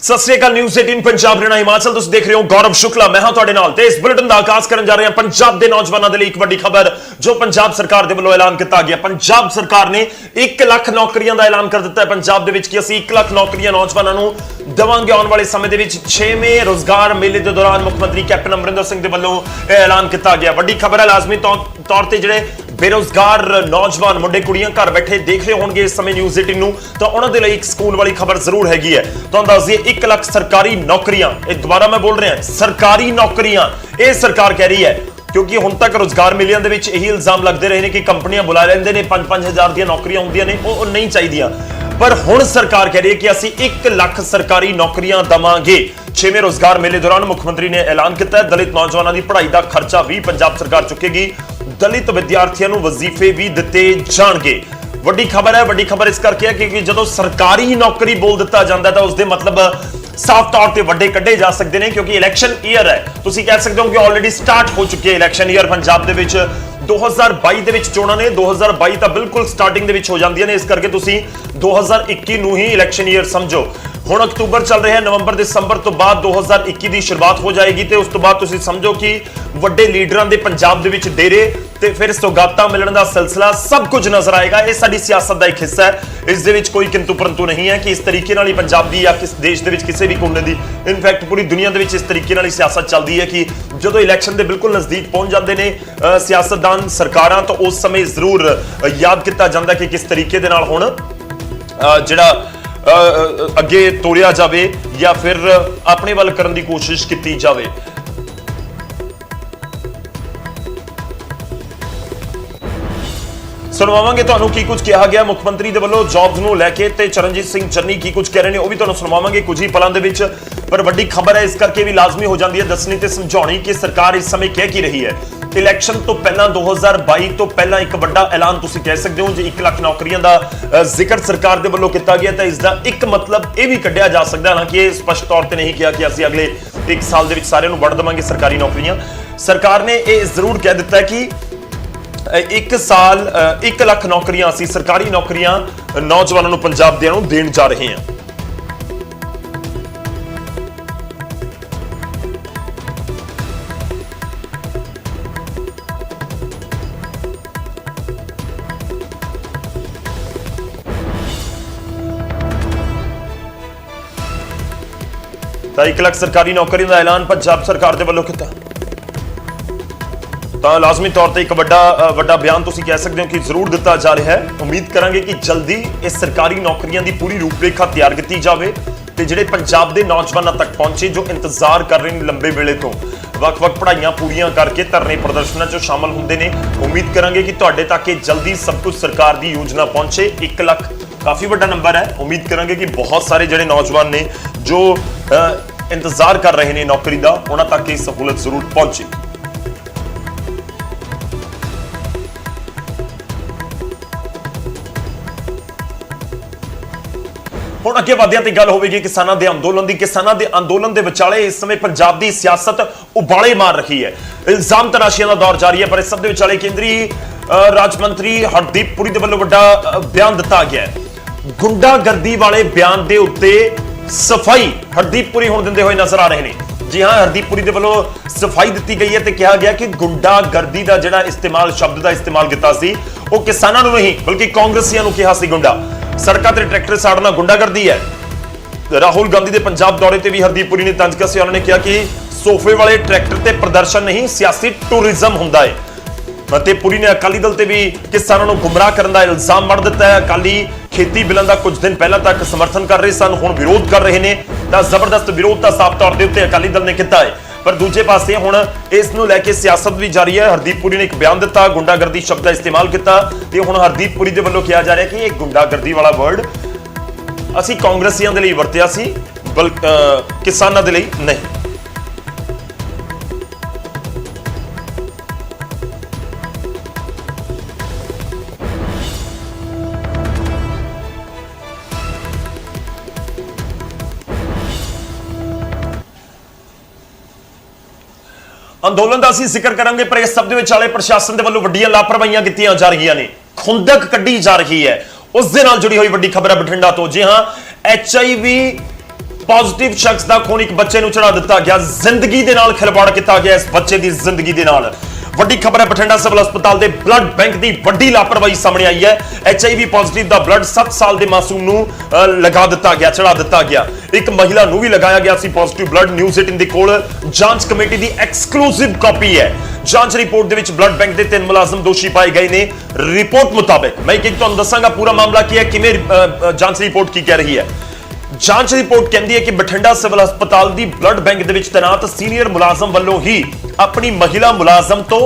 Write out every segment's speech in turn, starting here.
सत श्री अकाल न्यूज़ 18 पंजाब हरियाणा हिमाचल तुसीं देख रहे हो गौरव शुक्ला मैं हां तुहाडे नाल ते इस बुलेटिन दा आगाज़ करन जा रहे हैं पंजाब दे नौजवानों दे लई एक वड्डी खबर जो पंजाब सरकार दे वल्लों ऐलान किया गया। पंजाब सरकार ने 1 लाख नौकरियां दा ऐलान कर दिता है पंजाब दे विच कि ਅਸੀਂ 1 लाख नौकरियां नौजवानों ਨੂੰ देवांगे आने वाले समय दे विच 6वें रोजगार मेले के दौरान मुख्यमंत्री कैप्टन अमरिंदर सिंह दे वल्लों ऐलान किया गया। वड्डी खबर है लाजमी तौर ते जिहड़े बेरोजगार नौजवान मुंडे कुड़ियां घर बैठे देख रहे होंगे इस समय न्यूज़ 18 ਨੂੰ ਤਾਂ ਉਹਨਾਂ ਦੇ ਲਈ ਇੱਕ ਸਕੂਨ ਵਾਲੀ ਖਬਰ ਜ਼ਰੂਰ ਹੈਗੀ ਹੈ। ਤੁਹਾਨੂੰ ਦੱਸ ਦਈਏ 1 ਲੱਖ ਸਰਕਾਰੀ ਨੌਕਰੀਆਂ, ਇਹ ਦੁਬਾਰਾ ਮੈਂ ਬੋਲ ਰਿਹਾ ਸਰਕਾਰੀ ਨੌਕਰੀਆਂ ਇਹ ਸਰਕਾਰ ਕਹਿ ਰਹੀ ਹੈ ਕਿਉਂਕਿ ਹੁਣ ਤੱਕ ਰੋਜ਼ਗਾਰ ਮੇਲਿਆਂ ਦੇ ਵਿੱਚ ਇਹੀ ਇਲਜ਼ਾਮ ਲੱਗਦੇ ਰਹੇ ਨੇ ਕਿ ਕੰਪਨੀਆਂ ਬੁਲਾ ਲੈਂਦੇ ਨੇ 5-5 ਹਜ਼ਾਰ ਦੀਆਂ ਨੌਕਰੀਆਂ ਹੁੰਦੀਆਂ ਨੇ ਉਹ ਨਹੀਂ ਚਾਹੀਦੀਆਂ पर हुण सरकार कह रही है कि असी 1 लाख सरकारी नौकरियां दवांगे। 6वें रोजगार मेले दौरान मुख्यमंत्री ने ऐलान किया है दलित नौजवानों की पढ़ाई का खर्चा भी पंजाब सरकार चुकेगी, दलित विद्यार्थियों को वजीफे भी दिते जाणगे। वड्डी खबर है, वड्डी खबर इस करके है क्योंकि जो सरकारी नौकरी बोल दिता जाता है तो उसके मतलब साफ तौर पर वड्डे कड्ढे जा सकते हैं क्योंकि इलैक्शन ईयर है। तुसीं कह सकते हो कि ऑलरेडी स्टार्ट हो चुके इलैक्शन ईयर पंजाब दे विच 2022 ਦੇ ਵਿੱਚ ਚੋਣਾਂ ਨੇ 2022 ਤਾਂ ਬਿਲਕੁਲ ਸਟਾਰਟਿੰਗ ਦੇ ਵਿੱਚ ਹੋ ਜਾਂਦੀਆਂ ਨੇ, ਇਸ ਕਰਕੇ ਤੁਸੀਂ 2021 ਨੂੰ ਹੀ ਇਲੈਕਸ਼ਨ ਈਅਰ ਸਮਝੋ। ਹੁਣ ਅਕਤੂਬਰ ਚੱਲ ਰਿਹਾ ਹੈ, ਨਵੰਬਰ ਦਸੰਬਰ ਤੋਂ ਬਾਅਦ 2021 ਦੀ ਸ਼ੁਰੂਆਤ ਹੋ ਜਾਏਗੀ ਤੇ ਉਸ ਤੋਂ ਬਾਅਦ ਤੁਸੀਂ ਸਮਝੋ ਕਿ ਵੱਡੇ ਲੀਡਰਾਂ ਦੇ ਪੰਜਾਬ ਦੇ ਵਿੱਚ ਡੇਰੇ ਤੇ ਫਿਰ ਸੌਗਾਤਾਂ ਮਿਲਣ ਦਾ ਸਿਲਸਿਲਾ ਸਭ ਕੁਝ ਨਜ਼ਰ ਆਏਗਾ। ਇਹ ਸਾਡੀ ਸਿਆਸਤ ਦਾ ਇੱਕ ਹਿੱਸਾ ਹੈ, ਇਸ ਦੇ ਵਿੱਚ ਕੋਈ ਕਿੰਤੂ ਪਰੰਤੂ ਨਹੀਂ ਹੈ ਕਿ ਇਸ ਤਰੀਕੇ ਨਾਲ ਹੀ ਪੰਜਾਬ ਦੀ ਜਾਂ ਕਿਸ ਦੇਸ਼ ਦੇ ਵਿੱਚ ਕਿਸੇ ਵੀ ਕੋਨੇ ਦੀ ਇਨਫੈਕਟ ਪੂਰੀ ਦੁਨੀਆ ਦੇ ਵਿੱਚ ਇਸ ਤਰੀਕੇ ਨਾਲ ਹੀ ਸਿਆਸਤ ਚੱਲਦੀ ਹੈ ਕਿ ਜਦੋਂ ਇਲੈਕਸ਼ਨ ਦੇ ਬਿਲਕੁਲ ਨਜ਼ਦੀਕ ਪਹੁੰਚ ਜਾਂਦੇ ਨੇ ਸਿਆਸਤਦਾਨ ਸਰਕਾਰਾਂ ਤਾਂ ਉਸ ਸਮੇਂ ਜ਼ਰੂਰ ਯਾਦ ਕੀਤਾ ਜਾਂਦਾ ਕਿ ਕਿਸ ਤਰੀਕੇ ਦੇ ਨਾਲ ਹੁਣ ਜਿਹੜਾ ਅੱਗੇ ਤੋਰਿਆ ਜਾਵੇ ਜਾਂ ਫਿਰ ਆਪਣੇ ਵੱਲ ਕਰਨ ਦੀ ਕੋਸ਼ਿਸ਼ ਕੀਤੀ ਜਾਵੇ। ਸੁਣਾਵਾਂਗੇ ਤੁਹਾਨੂੰ ਕੀ ਕੁਝ ਕਿਹਾ ਗਿਆ ਮੁੱਖ ਮੰਤਰੀ ਦੇ ਵੱਲੋਂ ਜੌਬਸ ਨੂੰ ਲੈ ਕੇ ਤੇ ਚਰਨਜੀਤ ਸਿੰਘ ਚੰਨੀ ਕੀ ਕੁਝ ਕਹਿ ਰਹੇ ਨੇ ਉਹ ਵੀ ਤੁਹਾਨੂੰ ਸੁਣਾਵਾਂਗੇ ਕੁਝ ਹੀ ਪਲਾਂ ਦੇ ਵਿੱਚ। ਪਰ ਵੱਡੀ ਖਬਰ ਹੈ ਇਸ ਕਰਕੇ ਵੀ ਲਾਜ਼ਮੀ ਹੋ ਜਾਂਦੀ ਹੈ ਦੱਸਣੀ ਤੇ ਸਮਝਾਉਣੀ ਕਿ ਸਰਕਾਰ ਇਸ ਸਮੇਂ ਕਹਿ ਕੀ ਰਹੀ ਹੈ। ਇਲੈਕਸ਼ਨ ਤੋਂ ਪਹਿਲਾਂ 2022 ਤੋਂ ਪਹਿਲਾਂ ਇੱਕ ਵੱਡਾ ਐਲਾਨ ਤੁਸੀਂ ਕਹਿ ਸਕਦੇ ਹੋ ਜੇ 1 ਲੱਖ ਨੌਕਰੀਆਂ ਦਾ ਜ਼ਿਕਰ ਸਰਕਾਰ ਦੇ ਵੱਲੋਂ ਕੀਤਾ ਗਿਆ ਤਾਂ ਇਸ ਦਾ ਇੱਕ ਮਤਲਬ ਇਹ ਵੀ ਕੱਢਿਆ ਜਾ ਸਕਦਾ ਹੈ ਕਿ ਇਹ ਸਪਸ਼ਟ ਤੌਰ ਤੇ ਨਹੀਂ ਕਿਹਾ ਕਿ ਅਸੀਂ ਅਗਲੇ 1 ਸਾਲ ਦੇ ਵਿੱਚ ਸਾਰਿਆਂ ਨੂੰ ਵੰਡ ਦੇਵਾਂਗੇ ਸਰਕਾਰੀ ਨੌਕਰੀਆਂ। ਸਰਕਾਰ ਨੇ ਇਹ ਜ਼ਰੂਰ ਕਹਿ ਦਿੱਤਾ ਹੈ ਕਿ 1 ਸਾਲ 1 ਲੱਖ ਨੌਕਰੀਆਂ ਅਸੀਂ ਸਰਕਾਰੀ ਨੌਕਰੀਆਂ ਨੌਜਵਾਨਾਂ ਨੂੰ ਪੰਜਾਬ ਦਿਆਂ ਨੂੰ ਦੇਣ ਜਾ ਰਹੇ ਹਾਂ। ਤਾਂ 1 ਲੱਖ ਸਰਕਾਰੀ ਨੌਕਰੀਆਂ ਦਾ ਐਲਾਨ ਪੰਜਾਬ ਸਰਕਾਰ ਦੇ ਵੱਲੋਂ ਕੀਤਾ ਤਾਂ ਲਾਜ਼ਮੀ ਤੌਰ ਤੇ ਇੱਕ ਵੱਡਾ ਬਿਆਨ ਤੁਸੀਂ ਕਹਿ ਸਕਦੇ ਹੋ ਕਿ ਜ਼ਰੂਰ ਦਿੱਤਾ ਜਾ ਰਿਹਾ ਹੈ। ਉਮੀਦ ਕਰਾਂਗੇ ਕਿ ਜਲਦੀ ਇਸ ਸਰਕਾਰੀ ਨੌਕਰੀਆਂ ਦੀ ਪੂਰੀ ਰੂਪਰੇਖਾ ਤਿਆਰ ਕੀਤੀ ਜਾਵੇ ਤੇ ਜਿਹੜੇ ਪੰਜਾਬ ਦੇ ਨੌਜਵਾਨਾਂ ਤੱਕ ਪਹੁੰਚੇ ਜੋ ਇੰਤਜ਼ਾਰ ਕਰ ਰਹੇ ਨੇ ਲੰਬੇ ਵੇਲੇ ਤੋਂ ਵੱਖ-ਵੱਖ ਪੜ੍ਹਾਈਆਂ ਪੂਰੀਆਂ ਕਰਕੇ ਧਰਨੇ ਪ੍ਰਦਰਸ਼ਨਾਂ 'ਚ ਸ਼ਾਮਲ ਹੁੰਦੇ ਨੇ। ਉਮੀਦ ਕਰਾਂਗੇ ਕਿ ਤੁਹਾਡੇ ਤੱਕ ਇਹ ਜਲਦੀ ਸਭ ਕੁਝ ਸਰਕਾਰ ਦੀ ਯੋਜਨਾ ਪਹੁੰਚੇ। 1 ਲੱਖ ਕਾਫੀ ਵੱਡਾ ਨੰਬਰ ਹੈ। ਉਮੀਦ ਕਰਾਂਗੇ ਕਿ ਬਹੁਤ ਸਾਰੇ ਜਿਹੜੇ ਨੌਜਵਾਨ ਨੇ ਜੋ ਇੰਤਜ਼ਾਰ ਕਰ ਰਹੇ ਨੇ ਨੌਕਰੀ ਦਾ ਉਹਨਾਂ ਤੱਕ ਇਹ ਸਹੂਲਤ ਜ਼ਰੂਰ ਪਹੁੰਚੇ। ਹੁਣ ਅੱਗੇ ਵਧਿਆਂ ਤੇ ਗੱਲ ਹੋਵੇਗੀ ਕਿਸਾਨਾਂ ਦੇ ਅੰਦੋਲਨ ਦੀ। ਕਿਸਾਨਾਂ ਦੇ ਅੰਦੋਲਨ ਦੇ ਵਿਚਾਲੇ ਇਸ ਸਮੇਂ ਪੰਜਾਬ ਦੀ ਸਿਆਸਤ ਉਬਾਲੇ ਮਾਰ ਰਹੀ ਹੈ। ਇਲਜ਼ਾਮ ਤਰਾਸ਼ੀਆਂ ਦਾ ਦੌਰ ਜਾਰੀ ਹੈ ਪਰ ਇਸ ਸਭ ਦੇ ਵਿਚਾਲੇ ਕੇਂਦਰੀ ਰਾਜ ਮੰਤਰੀ ਹਰਦੀਪ ਪੁਰੀ ਦੇ ਵੱਲੋਂ ਵੱਡਾ ਬਿਆਨ ਦਿੱਤਾ ਗਿਆ ਹੈ। ਗੁੰਡਾਗਰਦੀ ਵਾਲੇ ਬਿਆਨ ਦੇ ਉੱਤੇ ਸਫਾਈ ਹਰਦੀਪ ਪੁਰੀ ਹੁਣ ਦਿੰਦੇ ਹੋਏ ਨਜ਼ਰ ਆ ਰਹੇ ਨੇ। ਜੀ ਹਾਂ, ਹਰਦੀਪ ਪੁਰੀ ਦੇ ਵੱਲੋਂ ਸਫਾਈ ਦਿੱਤੀ ਗਈ ਹੈ ਤੇ ਕਿਹਾ ਗਿਆ ਕਿ ਗੁੰਡਾਗਰਦੀ ਦਾ ਜਿਹੜਾ ਇਸਤੇਮਾਲ ਸ਼ਬਦ ਦਾ ਇਸਤੇਮਾਲ ਕੀਤਾ ਸੀ ਉਹ ਕਿਸਾਨਾਂ ਨੂੰ ਨਹੀਂ ਬਲਕਿ ਕਾਂਗਰਸੀਆਂ ਨੂੰ ਕਿਹਾ ਸੀ ਗੁੰਡਾ। ਸੜਕਾਂ ਤੇ ਟਰੈਕਟਰ ਸਾੜਨਾ ਗੁੰਡਾਗਰਦੀ ਹੈ। ਰਾਹੁਲ ਗਾਂਧੀ ਦੇ ਪੰਜਾਬ ਦੌਰੇ ਤੇ ਵੀ ਹਰਦੀਪ ਪੁਰੀ ਨੇ ਤੰਜ ਕੱਸਿਆ। ਉਹਨਾਂ ਨੇ ਕਿਹਾ ਕਿ ਸੋਫੇ ਵਾਲੇ ਟਰੈਕਟਰ ਤੇ ਪ੍ਰਦਰਸ਼ਨ ਨਹੀਂ ਸਿਆਸੀ ਟੂਰਿਜ਼ਮ ਹੁੰਦਾ ਹੈ ਅਤੇ ਪੁਰੀ ਨੇ ਅਕਾਲੀ ਦਲ ਤੇ ਵੀ ਕਿਸਾਨਾਂ ਨੂੰ ਗੁੰਮਰਾਹ ਕਰਨ ਦਾ ਇਲਜ਼ਾਮ ਮੜ ਦਿੱਤਾ ਹੈ। ਅਕਾਲੀ ਖੇਤੀ ਬਿੱਲਾਂ ਦਾ ਕੁਝ ਦਿਨ ਪਹਿਲਾਂ ਤੱਕ ਸਮਰਥਨ ਕਰ ਰਹੇ ਸਨ, ਹੁਣ ਵਿਰੋਧ ਕਰ ਰਹੇ ਨੇ ਤਾਂ ਜ਼ਬਰਦਸਤ ਵਿਰੋਧ ਤਾਂ ਸਾਫ਼ ਤੌਰ ਦੇ ਉੱਤੇ ਅਕਾਲੀ ਦਲ ਨੇ ਕੀਤਾ ਹੈ। ਪਰ ਦੂਜੇ ਪਾਸੇ ਹੁਣ ਇਸ ਨੂੰ ਲੈ ਕੇ ਸਿਆਸਤ ਵੀ ਜਾਰੀ ਹੈ। ਹਰਦੀਪ ਪੁਰੀ ਨੇ ਇੱਕ ਬਿਆਨ ਦਿੱਤਾ, ਗੁੰਡਾਗਰਦੀ ਸ਼ਬਦ ਦਾ ਇਸਤੇਮਾਲ ਕੀਤਾ ਤੇ ਹੁਣ ਹਰਦੀਪ ਪੁਰੀ ਦੇ ਵੱਲੋਂ ਕਿਹਾ ਜਾ ਰਿਹਾ ਕਿ ਇਹ ਗੁੰਡਾਗਰਦੀ ਵਾਲਾ ਵਰਡ ਅਸੀਂ ਕਾਂਗਰਸੀਆਂ ਦੇ ਲਈ ਵਰਤਿਆ ਸੀ ਕਿਸਾਨਾਂ ਦੇ ਲਈ ਨਹੀਂ। ਅੰਦੋਲਨ ਦਾ ਅਸੀਂ ਜ਼ਿਕਰ ਕਰਾਂਗੇ ਪਰ ਇਸ ਸਭ ਦੇ ਵਿਚਾਲੇ ਪ੍ਰਸ਼ਾਸਨ ਦੇ ਵੱਲੋਂ ਵੱਡੀਆਂ ਲਾਪਰਵਾਹੀਆਂ ਕੀਤੀਆਂ ਜਾ ਰਹੀਆਂ ਨੇ, ਖੁੰਦਕ ਕੱਢੀ ਜਾ ਰਹੀ ਹੈ। ਉਸ ਦੇ ਨਾਲ ਜੁੜੀ ਹੋਈ ਵੱਡੀ ਖਬਰ ਹੈ ਬਠਿੰਡਾ ਤੋਂ। ਜੀ ਹਾਂ, HIV पॉजिटिव शख्स का खून एक बच्चे ਨੂੰ ਚੜਾ ਦਿੱਤਾ ਗਿਆ ਜ਼ਿੰਦਗੀ ਦੇ ਨਾਲ ਖਿਲਵਾੜ ਕੀਤਾ ਗਿਆ ਇਸ ਬੱਚੇ ਦੀ ਜ਼ਿੰਦਗੀ ਦੇ ਨਾਲ ਵੱਡੀ ਖਬਰ ਹੈ ਬਠਿੰਡਾ ਸਿਵਲ ਹਸਪਤਾਲ ਦੇ ਬਲੱਡ ਬੈਂਕ ਦੀ ਵੱਡੀ ਲਾਪਰਵਾਹੀ ਸਾਹਮਣੇ ਆਈ ਹੈ HIV ਪੋਜ਼ਿਟਿਵ ਦਾ ਬਲੱਡ 7 ਸਾਲ ਦੇ ਮਾਸੂਮ ਨੂੰ ਲਗਾ ਦਿੱਤਾ ਗਿਆ ਚੜਾ ਦਿੱਤਾ ਗਿਆ ਇੱਕ ਮਹਿਲਾ ਨੂੰ ਵੀ ਲਗਾਇਆ ਗਿਆ ਸੀ ਪੋਜ਼ਿਟਿਵ ਬਲੱਡ ਨਿਊਜ਼ 18 ਦੇ ਕੋਲ ਜਾਂਚ ਕਮੇਟੀ ਦੀ ਐਕਸਕਲੂਸਿਵ ਕਾਪੀ ਹੈ ਜਾਂਚ ਰਿਪੋਰਟ ਦੇ ਵਿੱਚ ਬਲੱਡ ਬੈਂਕ ਦੇ 3 ਮੁਲਾਜ਼ਮ ਦੋਸ਼ੀ ਪਾਏ ਗਏ ਨੇ ਰਿਪੋਰਟ ਮੁਤਾਬਕ ਮੈਂ ਇੱਕ ਤੁਹਾਨੂੰ ਦੱਸਾਂਗਾ ਪੂਰਾ ਮਾਮਲਾ ਕੀ ਹੈ ਕਿਵੇਂ ਜਾਂਚ ਰਿਪੋर्ट ਕੀ ਕਹਿ ਰਹੀ ਹੈ ਜਾਂਚ ਰਿਪੋਰਟ ਕਹਿੰਦੀ ਹੈ ਕਿ ਬਠਿੰਡਾ ਸਿਵਲ ਹਸਪਤਾਲ ਦੀ ਬਲੱਡ ਬੈਂਕ ਦੇ ਵਿੱਚ ਤੈਨਾਤ ਸੀਨੀਅਰ ਮੁਲਾਜ਼ਮ ਵੱਲੋਂ ਹੀ ਆਪਣੀ ਮਹਿਲਾ ਮੁਲਾਜ਼ਮ ਤੋਂ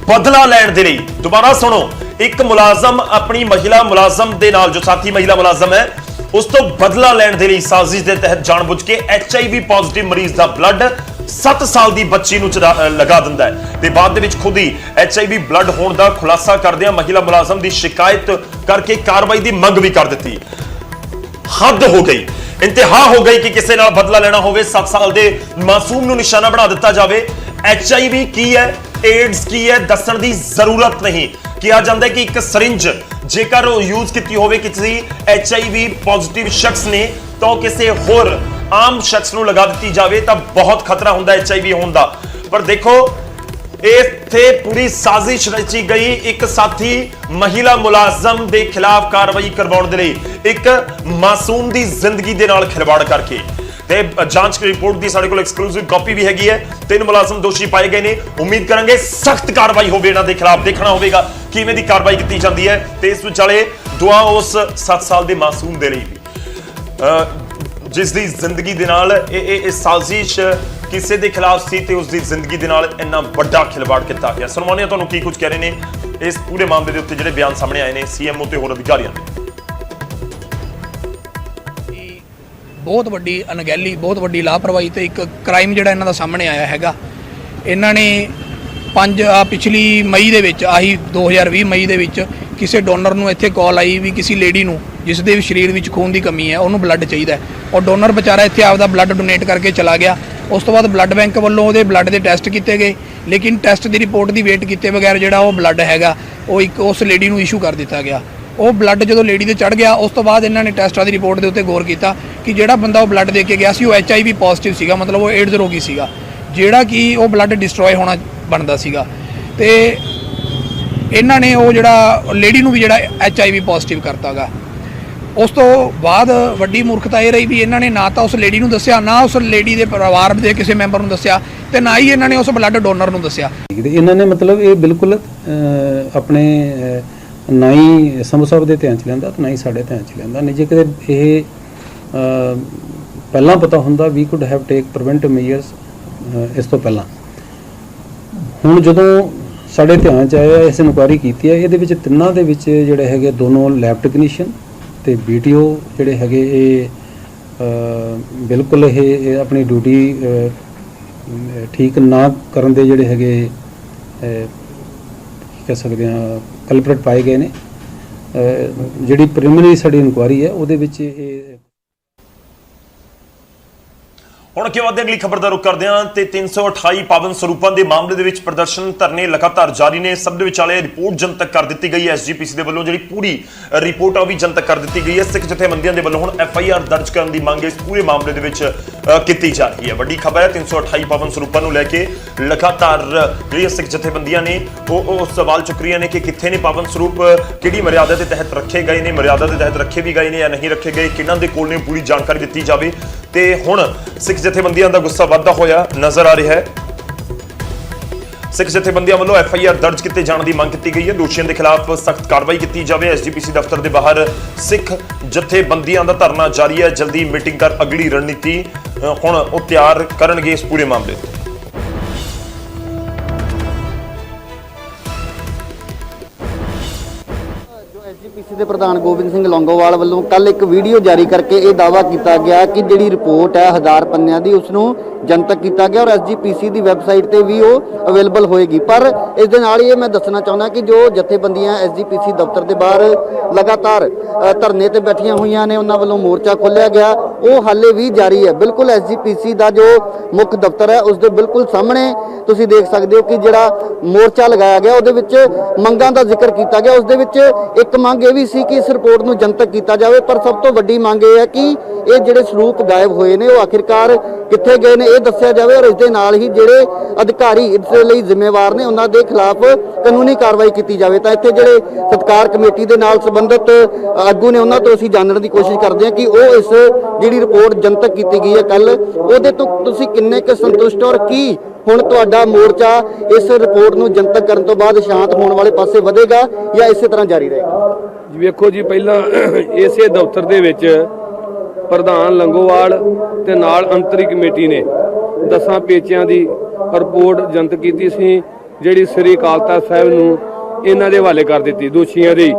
ਬਦਲਾ ਲੈਣ ਦੇ ਲਈ ਦੁਬਾਰਾ ਸੁਣੋ ਇੱਕ ਮੁਲਾਜ਼ਮ ਆਪਣੀ ਮਹਿਲਾ ਮੁਲਾਜ਼ਮ ਦੇ ਨਾਲ ਜੋ ਸਾਥੀ ਮਹਿਲਾ ਮੁਲਾਜ਼ਮ ਹੈ ਉਸ ਤੋਂ ਬਦਲਾ ਲੈਣ ਦੇ ਲਈ ਸਾਜ਼ਿਸ਼ ਦੇ ਤਹਿਤ ਜਾਣਬੁੱਝ ਕੇ HIV ਪੋਜ਼ਿਟਿਵ ਮਰੀਜ਼ ਦਾ ਬਲੱਡ 7 ਸਾਲ ਦੀ ਬੱਚੀ ਨੂੰ ਲਗਾ ਦਿੰਦਾ ਹੈ ਤੇ ਬਾਅਦ ਦੇ ਵਿੱਚ ਖੁਦ ਹੀ HIV ਬਲੱਡ ਹੋਣ ਦਾ ਖੁਲਾਸਾ ਕਰਦਿਆਂ ਮਹਿਲਾ ਮੁਲਾਜ਼ਮ ਦੀ ਸ਼ਿਕਾਇਤ ਕਰਕੇ ਕਾਰਵਾਈ ਦੀ ਮੰਗ ਵੀ ਕਰ ਦਿੱਤੀ हद हो गई इंतहा हो गई कि किसी नाल बदला लेना होवे 7 साल दे मासूम नूं निशाना बना दिता जावे HIV की है एड्स की है दस्सण दी जरूरत नहीं किया जाता है कि एक सरिंज जेकर यूज की होवे किसी HIV पॉजिटिव शख्स ने तो किसी होर आम शख्स नूं लगा दी जावे तो बहुत खतरा हुंदा HIV होण दा पर देखो इत्थे पूरी साजिश रची गई एक साथी महिला मुलाजम दे खिलाफ कार्रवाई करवाउण दे लई एक मासूम दी जिंदगी दे नाल खिलवाड़ करके ते जांच रिपोर्ट दी साडे कोल एक्सक्लूसिव कॉपी भी हैगी है 3 मुलाजम दोषी पाए गए ने उम्मीद करांगे सख्त कार्रवाई होवे इन्हां दे खिलाफ देखना होवेगा किवें दी कार्रवाई कीती जांदी है ते इस विचाले दुआ उस 7 साल दे मासूम दे लई भी जिस दी जिंदगी दे नाल ए साजिश ਕਿਸੇ ਦੇ ਖਿਲਾਫ ਸੀ ਤੇ ਉਸ ਦੀ ਜ਼ਿੰਦਗੀ ਦੇ ਨਾਲ ਇੰਨਾ ਵੱਡਾ ਖਿਲਵਾੜ ਕੀਤਾ ਗਿਆ ਸੁਣਵਾਉਂਦੇ ਤੁਹਾਨੂੰ ਕੀ ਕੁਝ ਕਹਿ ਰਹੇ ਨੇ ਇਸ ਪੂਰੇ ਮਾਮਲੇ ਦੇ ਉੱਤੇ ਜਿਹੜੇ ਬਿਆਨ ਸਾਹਮਣੇ ਆਏ ਨੇ CMO ਤੇ ਹੋਰ ਅਧਿਕਾਰੀਆਂ ਦੇ ਬਹੁਤ ਵੱਡੀ ਅਣਗਹਿਲੀ ਬਹੁਤ ਵੱਡੀ ਲਾਪਰਵਾਹੀ ਤੇ ਇੱਕ ਕ੍ਰਾਈਮ ਜਿਹੜਾ ਇਹਨਾਂ ਦਾ ਸਾਹਮਣੇ ਆਇਆ ਹੈਗਾ ਇਹਨਾਂ ਨੇ ਪਿਛਲੀ ਮਈ ਦੇ ਵਿੱਚ ਆਹੀ 2020 ਮਈ ਦੇ ਵਿੱਚ ਕਿਸੇ ਡੋਨਰ ਨੂੰ ਇੱਥੇ ਕਾਲ ਆਈ ਵੀ ਕਿਸੇ ਲੇਡੀ ਨੂੰ ਜਿਸ ਦੇ ਵੀ ਸਰੀਰ ਵਿੱਚ ਖੂਨ ਦੀ ਕਮੀ ਹੈ ਉਹਨੂੰ ਬਲੱਡ ਚਾਹੀਦਾ ਔਰ ਡੋਨਰ ਵਿਚਾਰਾ ਇੱਥੇ ਆਪਦਾ ਬਲੱਡ ਡੋਨੇਟ ਕਰਕੇ ਚਲਾ ਗਿਆ ਉਸ ਤੋਂ ਬਾਅਦ ਬਲੱਡ ਬੈਂਕ ਵੱਲੋਂ ਉਹਦੇ ਬਲੱਡ ਦੇ ਟੈਸਟ ਕੀਤੇ ਗਏ ਲੇਕਿਨ ਟੈਸਟ ਦੀ ਰਿਪੋਰਟ ਦੀ ਵੇਟ ਕੀਤੇ ਬਗੈਰ ਜਿਹੜਾ ਉਹ ਬਲੱਡ ਹੈਗਾ ਉਹ ਇੱਕ ਉਸ ਲੇਡੀ ਨੂੰ ਇਸ਼ੂ ਕਰ ਦਿੱਤਾ ਗਿਆ ਉਹ ਬਲੱਡ ਜਦੋਂ ਲੇਡੀ ਦੇ ਚੜ ਗਿਆ ਉਸ ਤੋਂ ਬਾਅਦ ਇਹਨਾਂ ਨੇ ਟੈਸਟਾਂ ਦੀ ਰਿਪੋਰਟ ਦੇ ਉੱਤੇ ਗੌਰ ਕੀਤਾ ਕਿ ਜਿਹੜਾ ਬੰਦਾ ਉਹ ਬਲੱਡ ਦੇ ਕੇ ਗਿਆ ਸੀ ਉਹ HIV ਪੋਜ਼ਿਟਿਵ ਸੀਗਾ ਮਤਲਬ ਉਹ ਏਡਜ਼ ਰੋਗੀ ਸੀਗਾ ਜਿਹੜਾ ਕਿ ਉਹ ਬਲੱਡ ਡਿਸਟਰੋਏ ਹੋਣਾ ਬਣਦਾ ਸੀਗਾ ਤੇ ਇਹਨਾਂ ਨੇ ਉਹ ਜਿਹੜਾ ਲੇਡੀ ਨੂੰ ਵੀ ਜਿਹੜਾ HIV ਪੋਜ਼ਿਟਿਵ ਕਰਤਾਗਾ ਉਸ ਤੋਂ ਬਾਅਦ ਵੱਡੀ ਮੂਰਖਤਾ ਇਹ ਰਹੀ ਵੀ ਇਹਨਾਂ ਨੇ ਨਾ ਤਾਂ ਉਸ ਲੇਡੀ ਨੂੰ ਦੱਸਿਆ ਨਾ ਉਸ ਲੇਡੀ ਦੇ ਪਰਿਵਾਰ ਦੇ ਕਿਸੇ ਮੈਂਬਰ ਨੂੰ ਦੱਸਿਆ ਤੇ ਨਾ ਹੀ ਇਹਨਾਂ ਨੇ ਉਸ ਬਲੱਡ ਡੋਨਰ ਨੂੰ ਦੱਸਿਆ ਇਹਨਾਂ ਨੇ ਮਤਲਬ ਇਹ ਬਿਲਕੁਲ ਆਪਣੇ ਨਾ ਹੀ ਸਮੂਹ ਸਾਹਿਬ ਦੇ ਧਿਆਨ ਚ ਲਿਆਂਦਾ ਤੇ ਨਾ ਹੀ ਸਾਡੇ ਧਿਆਨ ਚ ਲਿਆਂਦਾ ਨਹੀਂ ਜੇ ਕਿਤੇ ਇਹ ਪਹਿਲਾਂ ਪਤਾ ਹੁੰਦਾ we could have take preventive measures ਇਸ ਤੋਂ ਪਹਿਲਾਂ ਹੁਣ ਜਦੋਂ ਸਾਡੇ ਧਿਆਨ ਚ ਆਇਆ ਇਸ ਇਨਕੁਆਇਰੀ ਕੀਤੀ ਹੈ ਇਹਦੇ ਵਿੱਚ ਤਿੰਨਾਂ ਦੇ ਵਿੱਚ ਜਿਹੜੇ ਹੈਗੇ ਦੋਨੋਂ ਲੈਬ ਟੈਕਨੀਸ਼ੀਅਨ ਤੇ BTO ਜਿਹੜੇ ਹੈਗੇ ਇਹ ਬਿਲਕੁਲ ਇਹ ਆਪਣੀ ਡਿਊਟੀ ਠੀਕ ਨਾ ਕਰਨ ਦੇ ਜਿਹੜੇ ਹੈਗੇ ਕਹਿ ਸਕਦੇ ਹਾਂ ਕਲਪਰੇਟ ਪਾਏ ਗਏ ਨੇ ਜਿਹੜੀ ਪ੍ਰੀਲਿਮਿਨਰੀ ਸਾਡੀ ਇਨਕੁਆਇਰੀ ਹੈ ਉਹਦੇ ਵਿੱਚ ਇਹ ਹੁਣ ਅੱਗੇ ਵਧਦੇ ਅਗਲੀ ਖਬਰ ਦਾ ਰੁਖ ਕਰਦੇ ਹਾਂ ਤੇ 328 ਪਾਵਨ ਸਰੂਪਾਂ ਦੇ ਮਾਮਲੇ ਦੇ ਵਿੱਚ ਪ੍ਰਦਰਸ਼ਨ ਧਰਨੇ ਲਗਾਤਾਰ ਜਾਰੀ ਨੇ ਸਭ ਦੇ ਵਿਚਾਲੇ ਰਿਪੋਰਟ ਜਨਤਕ ਕਰ ਦਿੱਤੀ ਗਈ ਹੈ SGPC ਦੇ ਵੱਲੋਂ ਜਿਹੜੀ ਪੂਰੀ ਰਿਪੋਰਟ ਆ ਵੀ ਜਨਤਕ ਕਰ ਦਿੱਤੀ ਗਈ ਹੈ ਸਿੱਖ ਜਥੇਬੰਦੀਆਂ ਦੇ ਵੱਲੋਂ ਹੁਣ FIR ਦਰਜ ਕਰਨ ਦੀ ਮੰਗ ਇਸ ਪੂਰੇ ਮਾਮਲੇ ਦੇ ਵਿੱਚ ਕੀਤੀ ਜਾ ਰਹੀ ਹੈ ਵੱਡੀ ਖਬਰ ਹੈ 328 ਪਾਵਨ ਸਰੂਪਾਂ ਨੂੰ ਲੈ ਕੇ ਲਗਾਤਾਰ ਜਿਹੜੀਆਂ ਸਿੱਖ ਜਥੇਬੰਦੀਆਂ ਨੇ ਉਹ ਸਵਾਲ ਚੁੱਕ ਰਹੀਆਂ ਨੇ ਕਿ ਕਿੱਥੇ ਨੇ ਪਾਵਨ ਸਰੂਪ ਕਿਹੜੀ ਮਰਿਆਦਾ ਦੇ ਤਹਿਤ ਰੱਖੇ ਗਏ ਨੇ ਮਰਿਆਦਾ ਦੇ ਤਹਿਤ ਰੱਖੇ ਵੀ ਗਏ ਨੇ ਜਾਂ ਨਹੀਂ ਰੱਖੇ ਗਏ ਕਿਹਨਾਂ ਦੇ ਕੋਲ ਨੇ ਪੂਰੀ ਜਾਣਕਾਰੀ ਦਿੱਤੀ ਜਾਵੇ ਤੇ ਹੁਣ ਸਿੱਖ ਜਥੇਬੰਦੀਆਂ ਦਾ ਗੁੱਸਾ ਵੱਧਦਾ ਹੋਇਆ ਨਜ਼ਰ ਆ ਰਿਹਾ ਹੈ ਸਿੱਖ ਜਥੇਬੰਦੀਆਂ ਵੱਲੋਂ FIR ਦਰਜ ਕੀਤੇ ਜਾਣ ਦੀ ਮੰਗ ਕੀਤੀ ਗਈ ਹੈ ਦੋਸ਼ੀਆਂ ਦੇ ਖਿਲਾਫ ਸਖਤ ਕਾਰਵਾਈ ਕੀਤੀ ਜਾਵੇ SGPC ਦਫ਼ਤਰ ਦੇ ਬਾਹਰ ਸਿੱਖ ਜਥੇਬੰਦੀਆਂ ਦਾ ਧਰਨਾ ਜਾਰੀ ਹੈ ਜਲਦੀ ਮੀਟਿੰਗ ਕਰ ਅਗਲੀ ਰਣਨੀਤੀ ਹੁਣ ਉਹ ਤਿਆਰ ਕਰਨਗੇ ਇਸ ਪੂਰੇ ਮਾਮਲੇ ਤੇ SGPC ਦੇ ਪ੍ਰਧਾਨ ਗੋਬਿੰਦ ਸਿੰਘ ਲੌਂਗੋਵਾਲ ਵੱਲੋਂ ਕੱਲ ਇੱਕ ਵੀਡੀਓ ਜਾਰੀ ਕਰਕੇ ਇਹ ਦਾਅਵਾ ਕੀਤਾ ਗਿਆ ਕਿ ਜਿਹੜੀ ਰਿਪੋਰਟ ਹੈ 1000 ਪੰਨਿਆਂ ਦੀ ਉਸ ਨੂੰ ਜਨਤਕ ਕੀਤਾ ਗਿਆ ਔਰ SGPC ਦੀ ਵੈਬਸਾਈਟ ਤੇ ਵੀ ਉਹ ਅਵੇਲੇਬਲ ਹੋਏਗੀ ਪਰ ਇਸ ਦੇ ਨਾਲ ਹੀ ਇਹ ਮੈਂ ਦੱਸਣਾ ਚਾਹੁੰਦਾ ਕਿ ਜੋ ਜਥੇਬੰਦੀਆਂ SGPC ਦਫ਼ਤਰ ਦੇ ਬਾਹਰ ਲਗਾਤਾਰ ਧਰਨੇ ਤੇ ਬੈਠੀਆਂ ਹੋਈਆਂ ਨੇ ਉਹਨਾਂ ਵੱਲੋਂ ਮੋਰਚਾ ਖੋਲ੍ਹਿਆ ਗਿਆ ਉਹ ਹਾਲੇ ਵੀ ਜਾਰੀ ਹੈ ਬਿਲਕੁਲ SGPC ਦਾ ਜੋ ਮੁੱਖ ਦਫ਼ਤਰ ਹੈ ਉਸ ਦੇ ਬਿਲਕੁਲ ਸਾਹਮਣੇ ਤੁਸੀਂ ਦੇਖ ਸਕਦੇ ਹੋ ਕਿ ਜਿਹੜਾ ਮੋਰਚਾ ਲਗਾਇਆ ਗਿਆ ਉਹਦੇ ਵਿੱਚ ਮੰਗਾਂ ਦਾ ਜ਼ਿਕਰ ਕੀਤਾ ਗਿਆ ਉਸ ਦੇ ਵਿੱਚ ਇੱਕ ਮੰਗ ਇਹ ਵੀ ਵੀ ਸੀ ਕਿ ਇਸ ਰਿਪੋਰਟ ਨੂੰ ਜਨਤਕ ਕੀਤਾ ਜਾਵੇ, ਪਰ ਸਭ ਤੋਂ ਵੱਡੀ ਮੰਗ ਇਹ ਹੈ ਕਿ ਇਹ ਜਿਹੜੇ ਸਰੂਪ ਗਾਇਬ ਹੋਏ ਨੇ ਉਹ ਆਖਿਰਕਾਰ ਕਿੱਥੇ ਗਏ ਨੇ ਇਹ ਦੱਸਿਆ ਜਾਵੇ, ਔਰ ਇਸ ਦੇ ਨਾਲ ਹੀ ਜਿਹੜੇ ਅਧਿਕਾਰੀ ਇਸ ਦੇ ਲਈ ਜ਼ਿੰਮੇਵਾਰ ਨੇ ਉਹਨਾਂ ਦੇ ਖਿਲਾਫ ਕਾਨੂੰਨੀ ਕਾਰਵਾਈ ਕੀਤੀ ਜਾਵੇ। ਤਾਂ ਇੱਥੇ ਜਿਹੜੇ ਸਤਿਕਾਰ ਕਮੇਟੀ ਦੇ ਨਾਲ ਸੰਬੰਧਿਤ ਆਗੂ ਨੇ ਉਹਨਾਂ ਤੋਂ ਅਸੀਂ ਜਾਣਨ ਦੀ ਕੋਸ਼ਿਸ਼ ਕਰਦੇ ਹਾਂ ਕਿ ਉਹ ਇਸ ਜਿਹੜੀ ਰਿਪੋਰਟ ਜਨਤਕ ਕੀਤੀ ਗਈ ਹੈ ਕੱਲ, ਉਹਦੇ ਤੋਂ ਤੁਸੀਂ ਕਿੰਨੇ ਕੁ ਸੰਤੁਸ਼ਟ ਔਰ ਕੀ ਹੁਣ ਤੁਹਾਡਾ ਮੋਰਚਾ ਇਸ ਰਿਪੋਰਟ ਨੂੰ ਜਨਤਕ ਕਰਨ ਤੋਂ ਬਾਅਦ ਸ਼ਾਂਤ ਹੋਣ ਵਾਲੇ ਪਾਸੇ ਵਧੇਗਾ ਜਾਂ ਇਸੇ ਤਰ੍ਹਾਂ ਜਾਰੀ ਰਹੇਗਾ? ਵੇਖੋ ਜੀ, ਪਹਿਲਾਂ ਇਸੇ ਦਫ਼ਤਰ ਦੇ ਵਿੱਚ ਪ੍ਰਧਾਨ ਲੰਗੋਵਾਲ ਤੇ ਨਾਲ ਅੰਤਰੀ ਕਮੇਟੀ ਨੇ 10 ਪੇਚਿਆਂ ਦੀ ਰਿਪੋਰਟ ਜਨਤਕ ਕੀਤੀ ਸੀ, ਜਿਹੜੀ ਸ੍ਰੀ ਅਕਾਲ ਤਖ਼ਤ ਸਾਹਿਬ ਨੂੰ ਇਹਨਾਂ ਦੇ ਹਵਾਲੇ ਕਰ ਦਿੱਤੀ ਦੋਸ਼ੀਆਂ ਦੀ,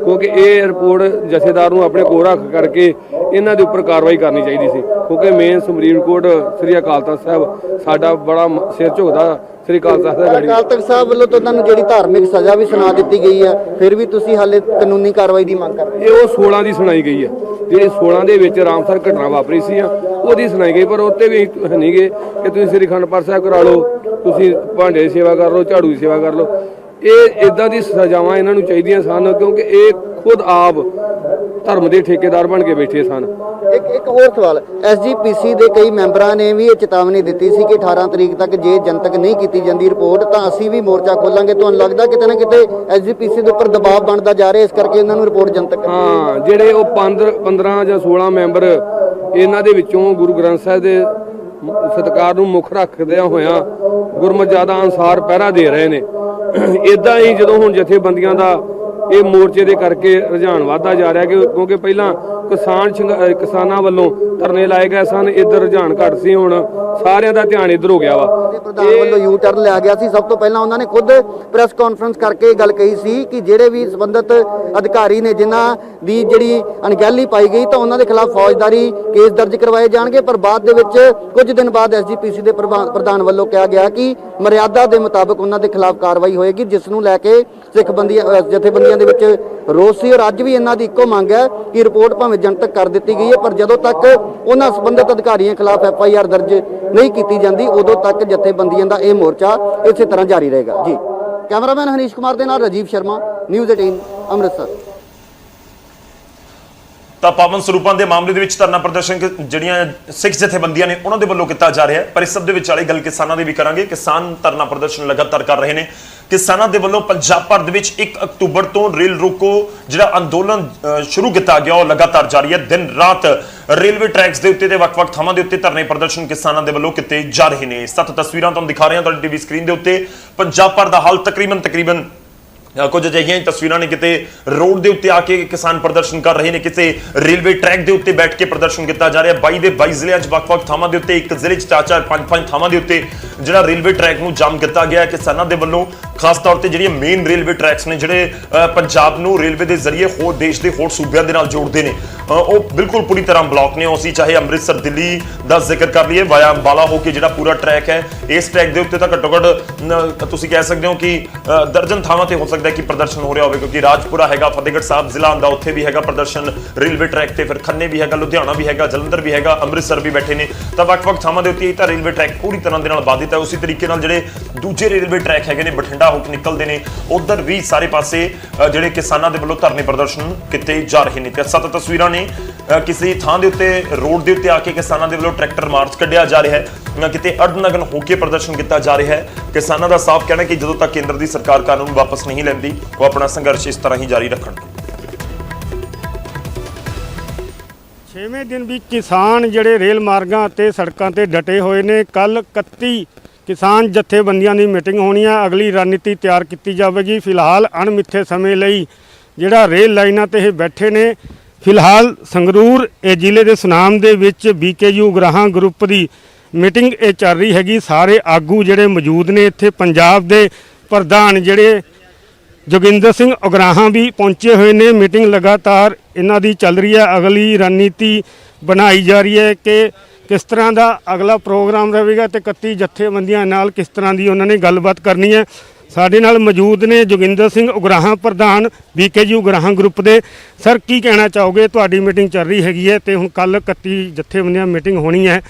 ਕਿਉਂਕਿ ਇਹ ਰਿਪੋਰਟ ਜਥੇਦਾਰ ਨੂੰ ਆਪਣੇ ਕੋਲ ਰੱਖ ਕਰਕੇ ਇਹਨਾਂ ਦੇ ਉੱਪਰ ਕਾਰਵਾਈ ਕਰਨੀ ਚਾਹੀਦੀ ਸੀ, ਕਿਉਂਕਿ ਮੇਨ ਸੁਪਰੀਮ ਕੋਰਟ ਸ੍ਰੀ ਅਕਾਲ ਤਖ਼ਤ ਸਾਹਿਬ ਸਾਡਾ ਬੜਾ ਸਿਰ ਝੁਕਦਾ ਸ੍ਰੀ ਅਕਾਲ ਤਖ਼ਤ ਸਾਹਿਬ ਅਕਾਲ ਤਖ਼ਤ ਸਾਹਿਬ ਵੱਲੋਂ ਤਾਂ ਉਹਨਾਂ ਨੂੰ ਜਿਹੜੀ ਧਾਰਮਿਕ ਸਜ਼ਾ ਵੀ ਸੁਣਾ ਦਿੱਤੀ ਗਈ ਹੈ, ਫਿਰ ਵੀ ਤੁਸੀਂ ਹਾਲੇ ਕਾਨੂੰਨੀ ਕਾਰਵਾਈ ਦੀ ਮੰਗ ਕਰ ਰਹੇ ਇਹ ਉਹ 16 ਦੀ ਸੁਣਾਈ ਗਈ ਹੈ, ਜਿਹੜੀ 16 ਦੇ ਵਿੱਚ ਰਾਮਸਰ ਘਟਨਾ ਵਾਪਰੀ ਸੀ ਉਹਦੀ ਸੁਣਾਈ ਗਈ, ਪਰ ਉੱਤੇ ਵੀ ਨਹੀਂ ਗਏ ਕਿ ਤੁਸੀਂ ਸ੍ਰੀ ਅਖੰਡ ਪਾਠ ਸਾਹਿਬ ਕਰਾ ਲਓ, ਤੁਸੀਂ ਭਾਂਡੇ ਦੀ ਸੇਵਾ ਕਰ ਲਓ, ਝਾੜੂ ਦੀ ਸੇਵਾ ਕਰ ਲਓ। ਇਹ ਇਦਾਂ ਦੀ ਸਜ਼ਾਵਾਂ ਇਹਨਾਂ ਨੂੰ ਚਾਹੀਦੀਆਂ ਸਨ, ਕਿਉਂਕਿ ਇਹ ਖੁਦ ਆਪ ਧਰਮ ਦੇ ਠੇਕੇਦਾਰ ਬਣ ਕੇ ਬੈਠੇ ਸਨ। ਇੱਕ ਹੋਰ ਸਵਾਲ, ਐਸਜੀਪੀਸੀ ਦੇ ਕਈ ਮੈਂਬਰਾਂ ਨੇ ਵੀ ਇਹ ਚੇਤਾਵਨੀ ਦਿੱਤੀ ਸੀ ਕਿ 18 ਤਰੀਕ ਤੱਕ ਜੇ ਜਨਤਕ ਨਹੀਂ ਕੀਤੀ ਜਾਂਦੀ ਰਿਪੋਰਟ ਤਾਂ ਅਸੀਂ ਵੀ ਮੋਰਚਾ ਖੋਲਾਂਗੇ। ਤੁਹਾਨੂੰ ਲੱਗਦਾ ਕਿਤੇ ਨਾ ਕਿਤੇ ਐਸਜੀਪੀਸੀ ਦੇ ਉੱਪਰ ਦਬਾਅ ਬਣਦਾ ਜਾ ਰਿਹਾ, ਇਸ ਕਰਕੇ ਇਹਨਾਂ ਨੂੰ ਰਿਪੋਰਟ ਜਨਤਕ ਹਾਂ, ਜਿਹੜੇ ਉਹ 15 ਜਾਂ 16 ਮੈਂਬਰ ਇਹਨਾਂ ਦੇ ਵਿੱਚੋਂ ਗੁਰੂ ਗ੍ਰੰਥ ਸਾਹਿਬ ਦੇ ਸਤਿਕਾਰ ਨੂੰ ਮੁੱਖ ਰੱਖਦਿਆਂ ਹੋਇਆਂ ਗੁਰਮਤਿਆਦਾ ਅਨੁਸਾਰ ਪਹਿਰਾ ਦੇ ਰਹੇ ਨੇ। ਇਦਾਂ ਹੀ ਜਦੋਂ ਹੁਣ ਜਥੇਬੰਦੀਆਂ ਦਾ ਇਹ ਮੋਰਚੇ ਦੇ ਕਰਕੇ ਰੁਝਾਨ ਵਧਦਾ ਜਾ ਰਿਹਾ, ਕਿਉਂਕਿ ਪਹਿਲਾਂ ਕਿਸਾਨਾਂ ਵੱਲੋਂ ਧਰਨੇ ਲਾਏ ਗਏ ਸਨ, ਇੱਧਰ ਰੁਝਾਨ ਘੱਟ ਸੀ, ਹੁਣ ਸਾਰਿਆਂ ਦਾ ਧਿਆਨ ਇੱਧਰ ਹੋ ਗਿਆ ਵਾ। ਪ੍ਰਧਾਨ ਵੱਲੋਂ ਯੂ ਟਰਨ ਲਿਆ ਗਿਆ ਸੀ। ਸਭ ਤੋਂ ਪਹਿਲਾਂ ਉਹਨਾਂ ਨੇ ਖੁਦ ਪ੍ਰੈਸ ਕਾਨਫਰੰਸ ਕਰਕੇ ਇਹ ਗੱਲ ਕਹੀ ਸੀ ਕਿ ਜਿਹੜੇ ਵੀ ਸੰਬੰਧਿਤ ਅਧਿਕਾਰੀ ਨੇ ਜਿਨ੍ਹਾਂ ਦੀ ਜਿਹੜੀ ਅਣਗਹਿਲੀ ਪਾਈ ਗਈ ਤਾਂ ਉਹਨਾਂ ਦੇ ਖਿਲਾਫ ਫੌਜਦਾਰੀ ਕੇਸ ਦਰਜ ਕਰਵਾਏ ਜਾਣਗੇ, ਪਰ ਬਾਅਦ ਦੇ ਵਿੱਚ ਕੁਝ ਦਿਨ ਬਾਅਦ ਐਸਜੀਪੀਸੀ ਦੇ ਪ੍ਰਧਾਨ ਵੱਲੋਂ ਕਿਹਾ ਗਿਆ ਕਿ ਮਰਿਆਦਾ ਦੇ ਮੁਤਾਬਕ ਉਹਨਾਂ ਦੇ ਖਿਲਾਫ ਕਾਰਵਾਈ ਹੋਏਗੀ, ਜਿਸ ਨੂੰ ਲੈ ਕੇ ਸਿੱਖ ਜਥੇਬੰਦੀਆਂ ਦੇ ਵਿੱਚ ਰੋਸ ਸੀ। ਔਰ ਅੱਜ ਵੀ ਇਹਨਾਂ ਦੀ ਇੱਕੋ ਮੰਗ ਹੈ ਕਿ ਰਿਪੋਰਟ ਭਾਵੇਂ ਜਨਤਕ ਕਰ ਦਿੱਤੀ ਗਈ ਹੈ, ਪਰ ਜਦੋਂ ਤੱਕ ਉਹਨਾਂ ਸੰਬੰਧਿਤ ਅਧਿਕਾਰੀਆਂ ਖਿਲਾਫ FIR ਦਰਜ ਨਹੀਂ ਕੀਤੀ ਜਾਂਦੀ ਉਦੋਂ ਤੱਕ ਜਥੇਬੰਦੀਆਂ ਦਾ ਇਹ ਮੋਰਚਾ ਇਸੇ ਤਰ੍ਹਾਂ ਜਾਰੀ ਰਹੇਗਾ। ਜੀ, ਕੈਮਰਾਮੈਨ ਹਨੀਸ਼ ਕੁਮਾਰ ਦੇ ਨਾਲ ਰਾਜੀਵ ਸ਼ਰਮਾ, ਨਿਊਜ਼ 18 ਅੰਮ੍ਰਿਤਸਰ। ਤਾਂ ਪਾਵਨ ਸਰੂਪਾਂ ਦੇ ਮਾਮਲੇ ਦੇ ਵਿੱਚ ਧਰਨਾ ਪ੍ਰਦਰਸ਼ਨ ਜਿਹੜੀਆਂ ਸਿੱਖ ਜਥੇਬੰਦੀਆਂ ਨੇ ਉਹਨਾਂ ਦੇ ਵੱਲੋਂ ਕੀਤਾ ਜਾ ਰਿਹਾ ਹੈ, ਪਰ ਇਸ ਸਭ ਦੇ ਵਿੱਚ ਵਾਲੀ ਗੱਲ ਕਿਸਾਨਾਂ ਦੀ ਵੀ ਕਰਾਂਗੇ। ਕਿਸਾਨ ਧਰਨਾ ਪ੍ਰਦਰਸ਼ਨ ਲਗਾਤਾਰ ਕਰ ਰਹੇ ਨੇ। ਕਿਸਾਨਾਂ ਦੇ ਵੱਲੋਂ ਪੰਜਾਬ ਭਰ ਦੇ ਵਿੱਚ 1 ਅਕਤੂਬਰ ਤੋਂ ਰੇਲ ਰੋਕੋ ਜਿਹੜਾ ਅੰਦੋਲਨ ਸ਼ੁਰੂ ਕੀਤਾ ਗਿਆ ਉਹ ਲਗਾਤਾਰ ਜਾਰੀ ਹੈ। ਦਿਨ ਰਾਤ ਰੇਲਵੇ ਟਰੈਕਸ ਦੇ ਉੱਤੇ ਤੇ ਵੱਖ-ਵੱਖ ਥਾਵਾਂ ਦੇ ਉੱਤੇ ਧਰਨੇ ਪ੍ਰਦਰਸ਼ਨ ਕਿਸਾਨਾਂ ਦੇ ਵੱਲੋਂ ਕੀਤੇ ਜਾ ਰਹੇ ਨੇ। 7 ਤਸਵੀਰਾਂ ਤੁਹਾਨੂੰ ਦਿਖਾ ਰਹੇ ਹਾਂ ਤੁਹਾਡੀ ਟੀਵੀ ਸਕਰੀਨ ਦੇ ਉੱਤੇ। ਪੰਜਾਬ ਭਰ ਦਾ ਹਾਲ ਤਕਰੀਬਨ ਕੁਝ ਅਜਿਹੀਆਂ ਤਸਵੀਰਾਂ ਨੇ, ਕਿਤੇ ਰੋਡ ਦੇ ਉੱਤੇ ਆ ਕੇ ਕਿਸਾਨ ਪ੍ਰਦਰਸ਼ਨ ਕਰ ਰਹੇ ਨੇ, ਕਿਤੇ ਰੇਲਵੇ ਟਰੈਕ ਦੇ ਉੱਤੇ ਬੈਠ ਕੇ ਪ੍ਰਦਰਸ਼ਨ ਕੀਤਾ ਜਾ ਰਿਹਾ। 22 ਦੇ 22 ਜ਼ਿਲ੍ਹਿਆਂ 'ਚ ਵੱਖ-ਵੱਖ ਥਾਵਾਂ ਦੇ ਉੱਤੇ, ਇੱਕ ਜ਼ਿਲ੍ਹੇ 'ਚ 4-4 5-5 ਥਾਵਾਂ ਦੇ ਉੱਤੇ ਜਿਹੜਾ ਰੇਲਵੇ ਟਰੈਕ ਨੂੰ ਜਾਮ ਕੀਤਾ ਗਿਆ ਕਿਸਾਨਾਂ ਦੇ ਵੱਲੋਂ। ਖਾਸ ਤੌਰ ਤੇ ਜਿਹੜੀਆਂ ਮੇਨ ਰੇਲਵੇ ਟਰੈਕਸ ਨੇ ਜਿਹੜੇ ਪੰਜਾਬ ਨੂੰ ਰੇਲਵੇ ਦੇ ਜ਼ਰੀਏ ਹੋਰ ਦੇਸ਼ ਦੇ ਹੋਰ ਸੂਬਿਆਂ ਦੇ ਨਾਲ ਜੋੜਦੇ ਨੇ, ਉਹ ਬਿਲਕੁਲ ਪੂਰੀ ਤਰ੍ਹਾਂ ਬਲੌਕ ਨੇ। ਅਸੀਂ ਚਾਹੇ ਅੰਮ੍ਰਿਤਸਰ ਦਿੱਲੀ ਦਾ ਜ਼ਿਕਰ ਕਰ ਲਈਏ, ਵਾਇਆ ਅੰਬਾਲਾ ਹੋ ਕੇ ਜਿਹੜਾ ਪੂਰਾ ਟਰੈਕ ਹੈ, ਇਸ ਟਰੈਕ ਦੇ ਉੱਤੇ ਤਾਂ ਘੱਟੋ-ਘੱਟ ਤੁਸੀਂ ਕਹਿ ਸਕਦੇ ਹੋ ਕਿ ਦਰਜਨ ਥਾਵਾਂ ਤੇ ਹੋ ਸਕਦਾ ਕਿ ਪ੍ਰਦਰਸ਼ਨ ਹੋ ਰਿਹਾ ਹੋਵੇ, ਕਿਉਂਕਿ ਰਾਜਪੁਰਾ ਹੈਗਾ, ਫਤਿਹਗੜ੍ਹ ਸਾਹਿਬ ਜ਼ਿਲ੍ਹਾ ਆਉਂਦਾ, ਉੱਥੇ ਵੀ ਹੈਗਾ ਪ੍ਰਦਰਸ਼ਨ ਰੇਲਵੇ ਟਰੈਕ ਤੇ, ਫਿਰ ਖੰਨੇ ਵੀ ਹੈਗਾ, ਲੁਧਿਆਣਾ ਵੀ ਹੈਗਾ, ਜਲੰਧਰ ਵੀ ਹੈਗਾ, ਅੰਮ੍ਰਿਤਸਰ ਵੀ ਬੈਠੇ ਨੇ। ਤਾਂ ਵੱਖ-ਵੱਖ ਥਾਵਾਂ ਦੇ ਉੱਤੇ ਤਾਂ ਰੇਲਵੇ ਟਰੈਕ ਪੂਰੀ ਤਰ੍ਹਾਂ ਦੇ ਨਾਲ ਬਾधित ਹੈ। ਉਸੇ ਤਰੀਕੇ ਨਾਲ ਜਿਹੜੇ ਦੂਜੇ ਰੇਲਵੇ ਟਰੈਕ ਹੈਗੇ ਨੇ ਬਠਿੰਡਾ ਹੋ ਕੇ ਨਿਕਲਦੇ ਨੇ, ਉਧਰ ਵੀ ਸਾਰੇ ਪਾਸੇ ਜਿਹੜੇ ਕਿਸਾਨਾਂ ਦੇ ਵੱਲੋਂ ਧਰਨੇ ਪ੍ਰਦਰਸ਼ਨ ਕੀਤੇ ਜਾ ਰਹੇ ਨੇ। ਤੇ 7 ਤਸਵੀਰਾਂ ਨੇ ਕਿਸੇ ਥਾਂ ਦੇ ਉੱਤੇ ਰੋਡ ਦੇ ਉੱਤੇ ਆ ਕੇ ਕਿਸਾਨਾਂ ਦੇ ਵੱਲੋਂ ਟਰੈਕਟਰ ਮਾਰਚ ਕੱਢਿਆ ਜਾ ਰਿਹਾ ਹੈ, ਕਿਤੇ ਅਰਧਨਗਨ ਹੋ ਕੇ ਪ੍ਰਦਰਸ਼ਨ ਕੀਤਾ ਜਾ ਰਿਹਾ ਹੈ। ਕਿਸਾਨਾਂ ਦਾ ਸਾਫ਼ ਕਹਿਣਾ ਕਿ ਜਦੋਂ ਤੱਕ ਕੇਂਦਰ ਦੀ ਸਰਕਾਰ ਕਾਨੂੰਨ ਵਾਪਸ ਨਹੀਂ ਲੈਂਦੀ ਉਹ ਆਪਣਾ ਸੰਘਰਸ਼ ਇਸ ਤਰ੍ਹਾਂ ਹੀ ਜਾਰੀ ਰੱਖਣਗੇ। 6ਵੇਂ ਦਿਨ ਵੀ ਕਿਸਾਨ ਜਿਹੜੇ ਰੇਲ ਮਾਰਗਾਂ ਅਤੇ ਸੜਕਾਂ ਤੇ ਡਟੇ ਹੋਏ ਨੇ। ਕੱਲ 31 ਕਿਸਾਨ ਜਥੇਬੰਦੀਆਂ ਦੀ ਮੀਟਿੰਗ ਹੋਣੀ ਹੈ, ਅਗਲੀ ਰਣਨੀਤੀ ਤਿਆਰ ਕੀਤੀ ਜਾਵੇਗੀ। ਫਿਲਹਾਲ ਅਣਮਿੱਥੇ ਸਮੇਂ ਲਈ ਜਿਹੜਾ ਰੇਲ ਲਾਈਨਾਂ ਤੇ ਇਹ ਬੈਠੇ ਨੇ। ਫਿਲਹਾਲ ਸੰਗਰੂਰ ਜ਼ਿਲ੍ਹੇ ਦੇ ਸੁਨਾਮ ਦੇ ਵਿੱਚ BKU ਉਗਰਾਹਾਂ ਗਰੁੱਪ ਦੀ ਮੀਟਿੰਗ ਇਹ ਚੱਲ ਰਹੀ ਹੈਗੀ। ਸਾਰੇ ਆਗੂ ਜਿਹੜੇ ਮੌਜੂਦ ਨੇ ਇੱਥੇ, ਪੰਜਾਬ ਦੇ ਪ੍ਰਧਾਨ ਜਿਹੜੇ ਜੋਗਿੰਦਰ ਸਿੰਘ ਉਗਰਾਹਾਂ ਵੀ ਪਹੁੰਚੇ ਹੋਏ ਨੇ। ਮੀਟਿੰਗ ਲਗਾਤਾਰ ਇਹਨਾਂ ਦੀ ਚੱਲ ਰਹੀ ਹੈ, ਅਗਲੀ ਰਣਨੀਤੀ ਬਣਾਈ ਜਾ ਰਹੀ ਹੈ ਕਿ ਕਿਸ ਤਰ੍ਹਾਂ ਦਾ ਅਗਲਾ ਪ੍ਰੋਗਰਾਮ ਰਹੇਗਾ ਤੇ 31 ਜਥੇਬੰਦੀਆਂ ਨਾਲ ਕਿਸ ਤਰ੍ਹਾਂ ਦੀ ਉਹਨਾਂ ਨੇ ਗੱਲਬਾਤ ਕਰਨੀ ਹੈ। ਸਾਡੇ ਨਾਲ ਮੌਜੂਦ ਨੇ ਜੋਗਿੰਦਰ ਸਿੰਘ ਉਗਰਾਹਾਂ, ਪ੍ਰਧਾਨ BKU ਉਗਰਾਹਾਂ ਗਰੁੱਪ ਦੇ। ਸਰ, ਕੀ ਕਹਿਣਾ ਚਾਹੋਗੇ? ਤੁਹਾਡੀ ਮੀਟਿੰਗ ਚੱਲ ਰਹੀ ਹੈਗੀ ਹੈ ਤੇ ਹੁਣ ਕੱਲ 31 ਜਥੇਬੰਦੀਆਂ ਮੀਟਿੰਗ ਹੋਣੀ ਹੈ,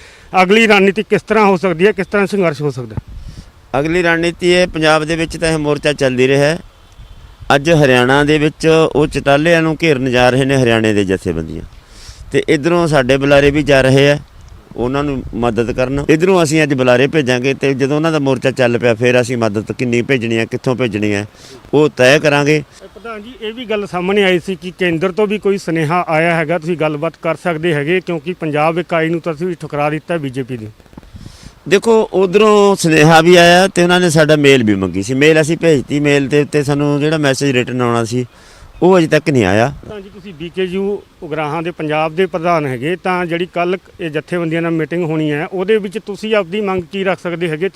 ਅਗਲੀ ਰਣਨੀਤੀ ਕਿਸ ਤਰ੍ਹਾਂ ਹੋ ਸਕਦੀ ਹੈ, ਕਿਸ ਤਰ੍ਹਾਂ ਸੰਘਰਸ਼ ਹੋ ਸਕਦਾ? ਅਗਲੀ ਰਣਨੀਤੀ ਹੈ, ਪੰਜਾਬ ਦੇ ਵਿੱਚ ਤਾਂ ਇਹ ਮੋਰਚਾ ਚੱਲਦੀ ਰਿਹਾ ਅੱਜ ਹਰਿਆਣਾ ਦੇ ਵਿੱਚ ਉਹ ਚਟਾਲਿਆਂ ਨੂੰ ਘੇਰਨ ਜਾ ਰਹੇ ਨੇ ਹਰਿਆਣੇ ਦੇ ਜਥੇਬੰਦੀਆਂ, ਤੇ ਇਧਰੋਂ ਸਾਡੇ ਬੁਲਾਰੇ ਵੀ ਜਾ ਰਹੇ ਆ ਉਹਨਾਂ ਨੂੰ ਮਦਦ ਕਰਨ। ਇਧਰੋਂ ਅਸੀਂ ਅੱਜ ਬੁਲਾਰੇ ਭੇਜਾਂਗੇ, ਤੇ ਜਦੋਂ ਉਹਨਾਂ ਦਾ ਮੋਰਚਾ ਚੱਲ ਪਿਆ ਫਿਰ ਅਸੀਂ ਮਦਦ ਕਿੰਨੀ ਭੇਜਣੀ ਹੈ, ਕਿੱਥੋਂ ਭੇਜਣੀ ਹੈ, ਉਹ ਤੈਅ ਕਰਾਂਗੇ। ਪ੍ਰਧਾਨ ਜੀ, ਇਹ ਵੀ ਗੱਲ ਸਾਹਮਣੇ ਆਈ ਸੀ ਕਿ ਕੇਂਦਰ ਤੋਂ ਵੀ ਕੋਈ ਸੁਨੇਹਾ ਆਇਆ ਹੈਗਾ, ਤੁਸੀਂ ਗੱਲਬਾਤ ਕਰ ਸਕਦੇ ਹੈਗੇ, ਕਿਉਂਕਿ ਪੰਜਾਬ ਇਕਾਈ ਨੂੰ ਤਾਂ ਤੁਸੀਂ ਠੁਕਰਾ ਦਿੱਤਾ ਬੀਜੇਪੀ ਦੀ। ਦੇਖੋ ਉਧਰੋਂ ਸੁਨੇਹਾ ਵੀ ਆਇਆ ਤੇ ਉਹਨਾਂ ਨੇ ਸਾਡਾ ਮੇਲ ਵੀ ਮੰਗੀ ਸੀ, ਮੇਲ ਅਸੀਂ ਭੇਜਤੀ। ਮੇਲ ਦੇ ਉੱਤੇ ਸਾਨੂੰ ਜਿਹੜਾ ਮੈਸੇਜ ਰਿਟਨ ਆਉਣਾ ਸੀ ਉਹ ਅਜੇ ਤੱਕ ਨਹੀਂ ਆਇਆ। ਤਾਂ ਜੀ ਤੁਸੀਂ ਬੀਕੇਯੂ ਉਗਰਾਹਾਂ ਦੇ ਪੰਜਾਬ ਦੇ ਪ੍ਰਧਾਨ ਹੈਗੇ, ਤਾਂ ਜਿਹੜੀ ਕੱਲ ਇਹ ਜਥੇਬੰਦੀਆਂ ਨਾਲ ਮੀਟਿੰਗ ਹੋਣੀ ਹੈ ਉਹਦੇ ਵਿੱਚ ਤੁਸੀਂ ਆਪਦੀ ਮੰਗ ਕੀ ਰੱਖ ਸਕਦੇ ਹੈਗੇ?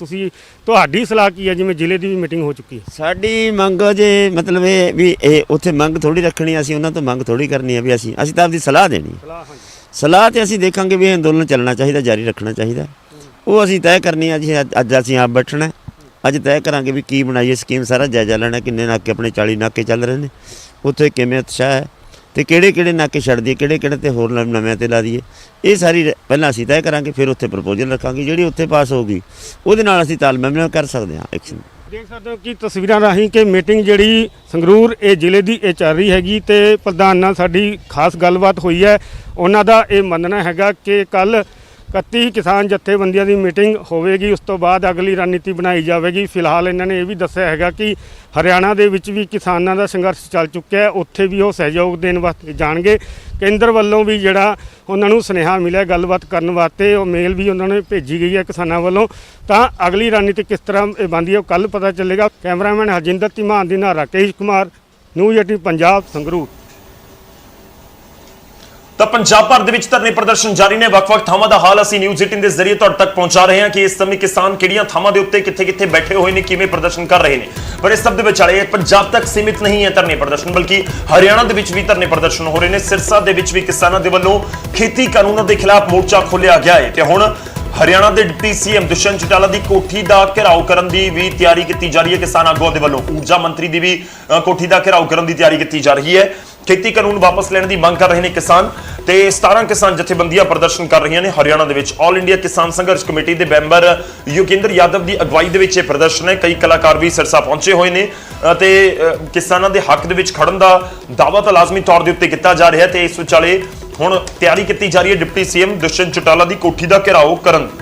ਤੁਹਾਡੀ ਸਲਾਹ ਕੀ ਹੈ? ਜਿਵੇਂ ਜ਼ਿਲ੍ਹੇ ਦੀ ਵੀ ਮੀਟਿੰਗ ਹੋ ਚੁੱਕੀ ਹੈ। ਸਾਡੀ ਮੰਗ ਜੇ ਮਤਲਬ ਇਹ ਵੀ ਇਹ ਉੱਥੇ ਮੰਗ ਥੋੜੀ ਰੱਖਣੀ, ਅਸੀਂ ਉਹਨਾਂ ਤੋਂ ਮੰਗ ਥੋੜੀ ਕਰਨੀ ਹੈ ਵੀ ਅਸੀਂ ਤਾਂ ਆਪਦੀ ਸਲਾਹ ਦੇਣੀ। ਸਲਾਹ ਤੇ ਅਸੀਂ ਦੇਖਾਂਗੇ ਵੀ ਇਹ ਅੰਦੋਲਨ ਚੱਲਣਾ ਚਾਹੀਦਾ, ਜਾਰੀ ਰੱਖਣਾ ਚਾਹੀਦਾ, ਉਹ ਅਸੀਂ ਤੈਅ ਕਰਨੀ ਹੈ ਜੀ। ਅੱਜ ਅਸੀਂ ਆਪ ਬੈਠਣਾ, ਅੱਜ ਤੈਅ ਕਰਾਂਗੇ ਵੀ ਕੀ ਬਣਾਈਏ ਸਕੀਮ, ਸਾਰਾ ਜਾਇਜ਼ਾ ਲੈਣਾ, ਕਿੰਨੇ ਨਾਕੇ ਆਪਣੇ 40 ਨਾਕੇ ਚੱਲ ਰਹੇ ਨੇ, ਉੱਥੇ ਕਿਵੇਂ ਉਤਸ਼ਾਹ ਹੈ ਤੇ ਕਿਹੜੇ ਨਾਕੇ ਛੱਡ ਦਈਏ, ਕਿਹੜੇ ਤੇ ਹੋਰ ਨਵਿਆਂ ਤੇ ਲਾ ਦਈਏ, ਇਹ ਸਾਰੀ ਪਹਿਲਾਂ ਅਸੀਂ ਤੈਅ ਕਰਾਂਗੇ, ਫਿਰ ਉੱਥੇ ਪ੍ਰਪੋਜ਼ਲ ਰੱਖਾਂਗੇ। ਜਿਹੜੀ ਉੱਥੇ ਪਾਸ ਹੋਊਗੀ ਉਹਦੇ ਨਾਲ ਅਸੀਂ ਤਾਲਮੇਲ ਕਰ ਸਕਦੇ ਹਾਂ ਐਕਸ਼ਨ। ਦੇਖ ਸਕਦੇ ਹੋ ਕਿ ਤਸਵੀਰਾਂ ਰਾਹੀਂ ਕਿ ਮੀਟਿੰਗ ਜਿਹੜੀ ਸੰਗਰੂਰ ਇਹ ਜ਼ਿਲ੍ਹੇ ਦੀ ਇਹ ਚੱਲ ਰਹੀ ਹੈਗੀ, ਤੇ ਪ੍ਰਧਾਨ ਨਾਲ ਸਾਡੀ ਖਾਸ ਗੱਲਬਾਤ ਹੋਈ ਹੈ। ਉਹਨਾਂ ਦਾ ਇਹ ਮੰਨਣਾ ਹੈਗਾ ਕਿ ਕੱਲ 31 ਕਿਸਾਨ ਜਥੇਬੰਦੀਆਂ ਦੀ ਮੀਟਿੰਗ ਹੋਵੇਗੀ, ਉਸ ਤੋਂ ਬਾਅਦ ਅਗਲੀ ਰਣਨੀਤੀ ਬਣਾਈ ਜਾਵੇਗੀ। ਫਿਲਹਾਲ ਇਹਨਾਂ ਨੇ ਇਹ ਵੀ ਦੱਸਿਆ ਹੈਗਾ ਕਿ ਹਰਿਆਣਾ ਦੇ ਵਿੱਚ ਵੀ ਕਿਸਾਨਾਂ ਦਾ ਸੰਘਰਸ਼ ਚੱਲ ਚੁੱਕਿਆ ਹੈ, ਉੱਥੇ ਵੀ ਉਹ ਸਹਿਯੋਗ ਦੇਣ ਵਾਸਤੇ ਜਾਣਗੇ। ਕੇਂਦਰ ਵੱਲੋਂ ਵੀ ਜਿਹੜਾ ਉਹਨਾਂ ਨੂੰ ਸੁਨੇਹਾ ਮਿਲਿਆ ਗੱਲਬਾਤ ਕਰਨ ਵਾਸਤੇ, ਉਹ ਮੇਲ ਵੀ ਉਹਨਾਂ ਨੇ ਭੇਜੀ ਗਈ ਹੈ ਕਿਸਾਨਾਂ ਵੱਲੋਂ। ਤਾਂ ਅਗਲੀ ਰਣਨੀਤੀ ਕਿਸ ਤਰ੍ਹਾਂ ਇਹ ਬਣਦੀ ਹੈ ਉਹ ਕੱਲ੍ਹ ਪਤਾ ਚੱਲੇਗਾ। ਕੈਮਰਾਮੈਨ ਹਰਜਿੰਦਰ ਧੀਮਾਨ ਦੇ ਨਾਲ ਰਾਕੇਸ਼ ਕੁਮਾਰ, ਨਿਊਜ਼ 18 ਪੰਜਾਬ, ਸੰਗਰੂਰ। ਤਾਂ ਪੰਜਾਬ ਭਰ ਦੇ ਵਿੱਚ ਧਰਨੇ ਪ੍ਰਦਰਸ਼ਨ ਜਾਰੀ ਨੇ। ਵੱਖ-ਵੱਖ ਥਾਵਾਂ ਦਾ ਹਾਲ ਅਸੀਂ ਨਿਊਜ਼ 18 ਦੇ ਜ਼ਰੀਏ ਤੁਹਾਡੇ ਤੱਕ ਪਹੁੰਚਾ ਰਹੇ ਹਾਂ ਕਿ ਇਸ ਸਮੇਂ ਕਿਸਾਨ ਕਿਹੜੀਆਂ ਥਾਵਾਂ ਦੇ ਉੱਤੇ ਕਿੱਥੇ-ਕਿੱਥੇ ਬੈਠੇ ਹੋਏ ਨੇ, ਕਿਵੇਂ ਪ੍ਰਦਰਸ਼ਨ ਕਰ ਰਹੇ ਨੇ। ਪਰ ਇਸ ਸਭ ਦੇ ਵਿਚਾਲੇ ਪੰਜਾਬ ਤੱਕ ਸੀਮਿਤ ਨਹੀਂ ਹੈ ਧਰਨੇ ਪ੍ਰਦਰਸ਼ਨ, ਬਲਕਿ ਹਰਿਆਣਾ ਦੇ ਵਿੱਚ ਵੀ ਧਰਨੇ ਪ੍ਰਦਰਸ਼ਨ ਹੋ ਰਹੇ ਨੇ। ਸਿਰਸਾ ਦੇ ਵਿੱਚ ਵੀ ਕਿਸਾਨਾਂ ਦੇ ਵੱਲੋਂ ਖੇਤੀ ਕਾਨੂੰਨਾਂ ਦੇ ਖਿਲਾਫ ਮੋਰਚਾ ਖੋਲ੍ਹਿਆ ਗਿਆ ਹੈ ਤੇ ਹੁਣ ਹਰਿਆਣਾ ਦੇ ਡਿਪਟੀ ਸੀਐਮ ਦੁਸ਼ਯੰਤ ਚੌਟਾਲਾ ਦੀ ਕੋਠੀ ਦਾ ਘਿਰਾਓ ਕਰਨ ਦੀ ਵੀ ਤਿਆਰੀ ਕੀਤੀ ਜਾ ਰਹੀ ਹੈ ਕਿਸਾਨ ਆਗੂਆਂ ਦੇ ਵੱਲੋਂ। ਊਰਜਾ ਮੰਤਰੀ ਦੀ ਵੀ ਕੋਠੀ ਦਾ ਘਿਰਾਓ ਕਰਨ ਦੀ ਤਿਆਰੀ ਕੀਤੀ ਜਾ ਰਹੀ ਹੈ। ਖੇਤੀ ਕਾਨੂੰਨ ਵਾਪਸ ਲੈਣ ਦੀ ਮੰਗ ਕਰ ਰਹੇ ਨੇ ਕਿਸਾਨ, ਤੇ 17 ਕਿਸਾਨ ਜਥੇਬੰਦੀਆਂ ਪ੍ਰਦਰਸ਼ਨ ਕਰ ਰਹੀਆਂ ਨੇ ਹਰਿਆਣਾ ਦੇ ਵਿੱਚ। ਆਲ ਇੰਡੀਆ ਕਿਸਾਨ ਸੰਘਰਸ਼ ਕਮੇਟੀ ਦੇ ਮੈਂਬਰ ਯੋਗਿੰਦਰ ਯਾਦਵ ਦੀ ਅਗਵਾਈ ਦੇ ਵਿੱਚ ਇਹ ਪ੍ਰਦਰਸ਼ਨ ਹੈ। ਕਈ ਕਲਾਕਾਰ ਵੀ ਸਿਰਸਾ ਪਹੁੰਚੇ ਹੋਏ ਨੇ ਤੇ ਕਿਸਾਨਾਂ ਦੇ ਹੱਕ ਦੇ ਵਿੱਚ ਖੜਨ ਦਾ ਦਾਅਵਾ ਤਾਂ ਲਾਜ਼ਮੀ ਤੌਰ ਦੇ ਉੱਤੇ ਕੀਤਾ ਜਾ ਰਿਹਾ ਹੈ। ਤੇ ਇਸ ਵਿਚਾਲੇ ਹੁਣ ਤਿਆਰੀ ਕੀਤੀ ਜਾ ਰਹੀ ਹੈ ਡਿਪਟੀ ਸੀਐਮ ਦੁਸ਼ਯੰਤ ਚੌਟਾਲਾ ਦੀ ਕੋਠੀ ਦਾ ਘਿਰਾਓ ਕਰਨ ਦੀ।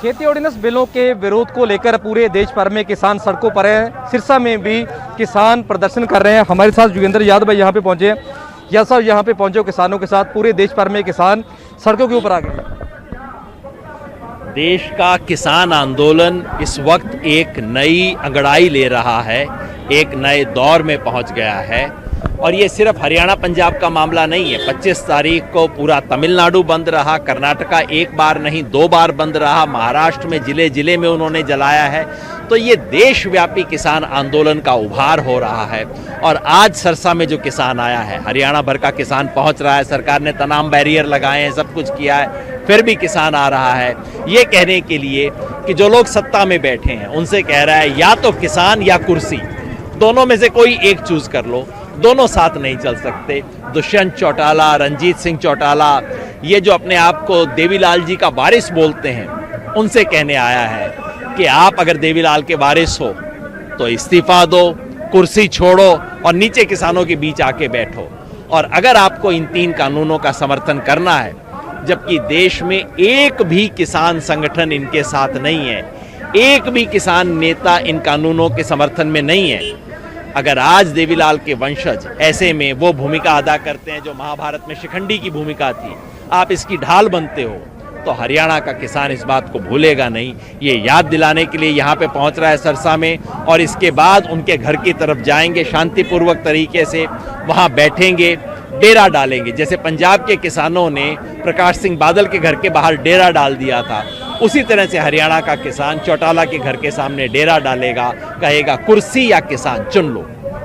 खेती ऑर्डिनेंस बिलों के विरोध को लेकर पूरे देश भर में किसान सड़कों पर हैं। सिरसा में भी किसान प्रदर्शन कर रहे हैं। हमारे साथ योगेंद्र यादव भाई यहाँ पे पहुँचे हैं। या साहब यहाँ पे पहुँचे किसानों के साथ, पूरे देश भर में किसान सड़कों के ऊपर आ गए। देश का किसान आंदोलन इस वक्त एक नई अंगड़ाई ले रहा है, एक नए दौर में पहुँच गया है। और ये सिर्फ हरियाणा पंजाब का मामला नहीं है। 25 तारीख को पूरा तमिलनाडु बंद रहा, कर्नाटका एक बार नहीं 2 बार बंद रहा, महाराष्ट्र में जिले जिले में उन्होंने जलाया है। तो ये देशव्यापी किसान आंदोलन का उभार हो रहा है। और आज सरसा में जो किसान आया है, हरियाणा भर का किसान पहुंच रहा है। सरकार ने तमाम बैरियर लगाए हैं, सब कुछ किया है, फिर भी किसान आ रहा है ये कहने के लिए कि जो लोग सत्ता में बैठे हैं उनसे कह रहा है या तो किसान या कुर्सी, दोनों में से कोई एक चूज कर लो, दोनों साथ नहीं चल सकते। दुष्यंत चौटाला, रंजीत सिंह चौटाला, ये जो अपने आप को देवीलाल जी का वारिस बोलते हैं, उनसे कहने आया है कि आप अगर देवीलाल के वारिस हो तो इस्तीफा दो, कुर्सी छोड़ो और नीचे किसानों के बीच आके बैठो। और अगर आपको इन 3 कानूनों का समर्थन करना है, जबकि देश में एक भी किसान संगठन इनके साथ नहीं है, एक भी किसान नेता इन कानूनों के समर्थन में नहीं है, अगर आज देवीलाल के वंशज ऐसे में वो भूमिका अदा करते हैं जो महाभारत में शिखंडी की भूमिका थी, आप इसकी ढाल बनते हो, तो हरियाणा का किसान इस बात को भूलेगा नहीं। ये याद दिलाने के लिए यहाँ पे पहुँच रहा है सरसा में, और इसके बाद उनके घर की तरफ जाएंगे, शांतिपूर्वक तरीके से वहाँ बैठेंगे, डेरा डालेंगे। जैसे पंजाब के किसानों ने प्रकाश सिंह बादल के घर के बाहर डेरा डाल दिया था, उसी तरह से हरियाणा का किसान चौटाला के घर के सामने डेरा डालेगा, कहेगा कुर्सी या किसान चुन लो।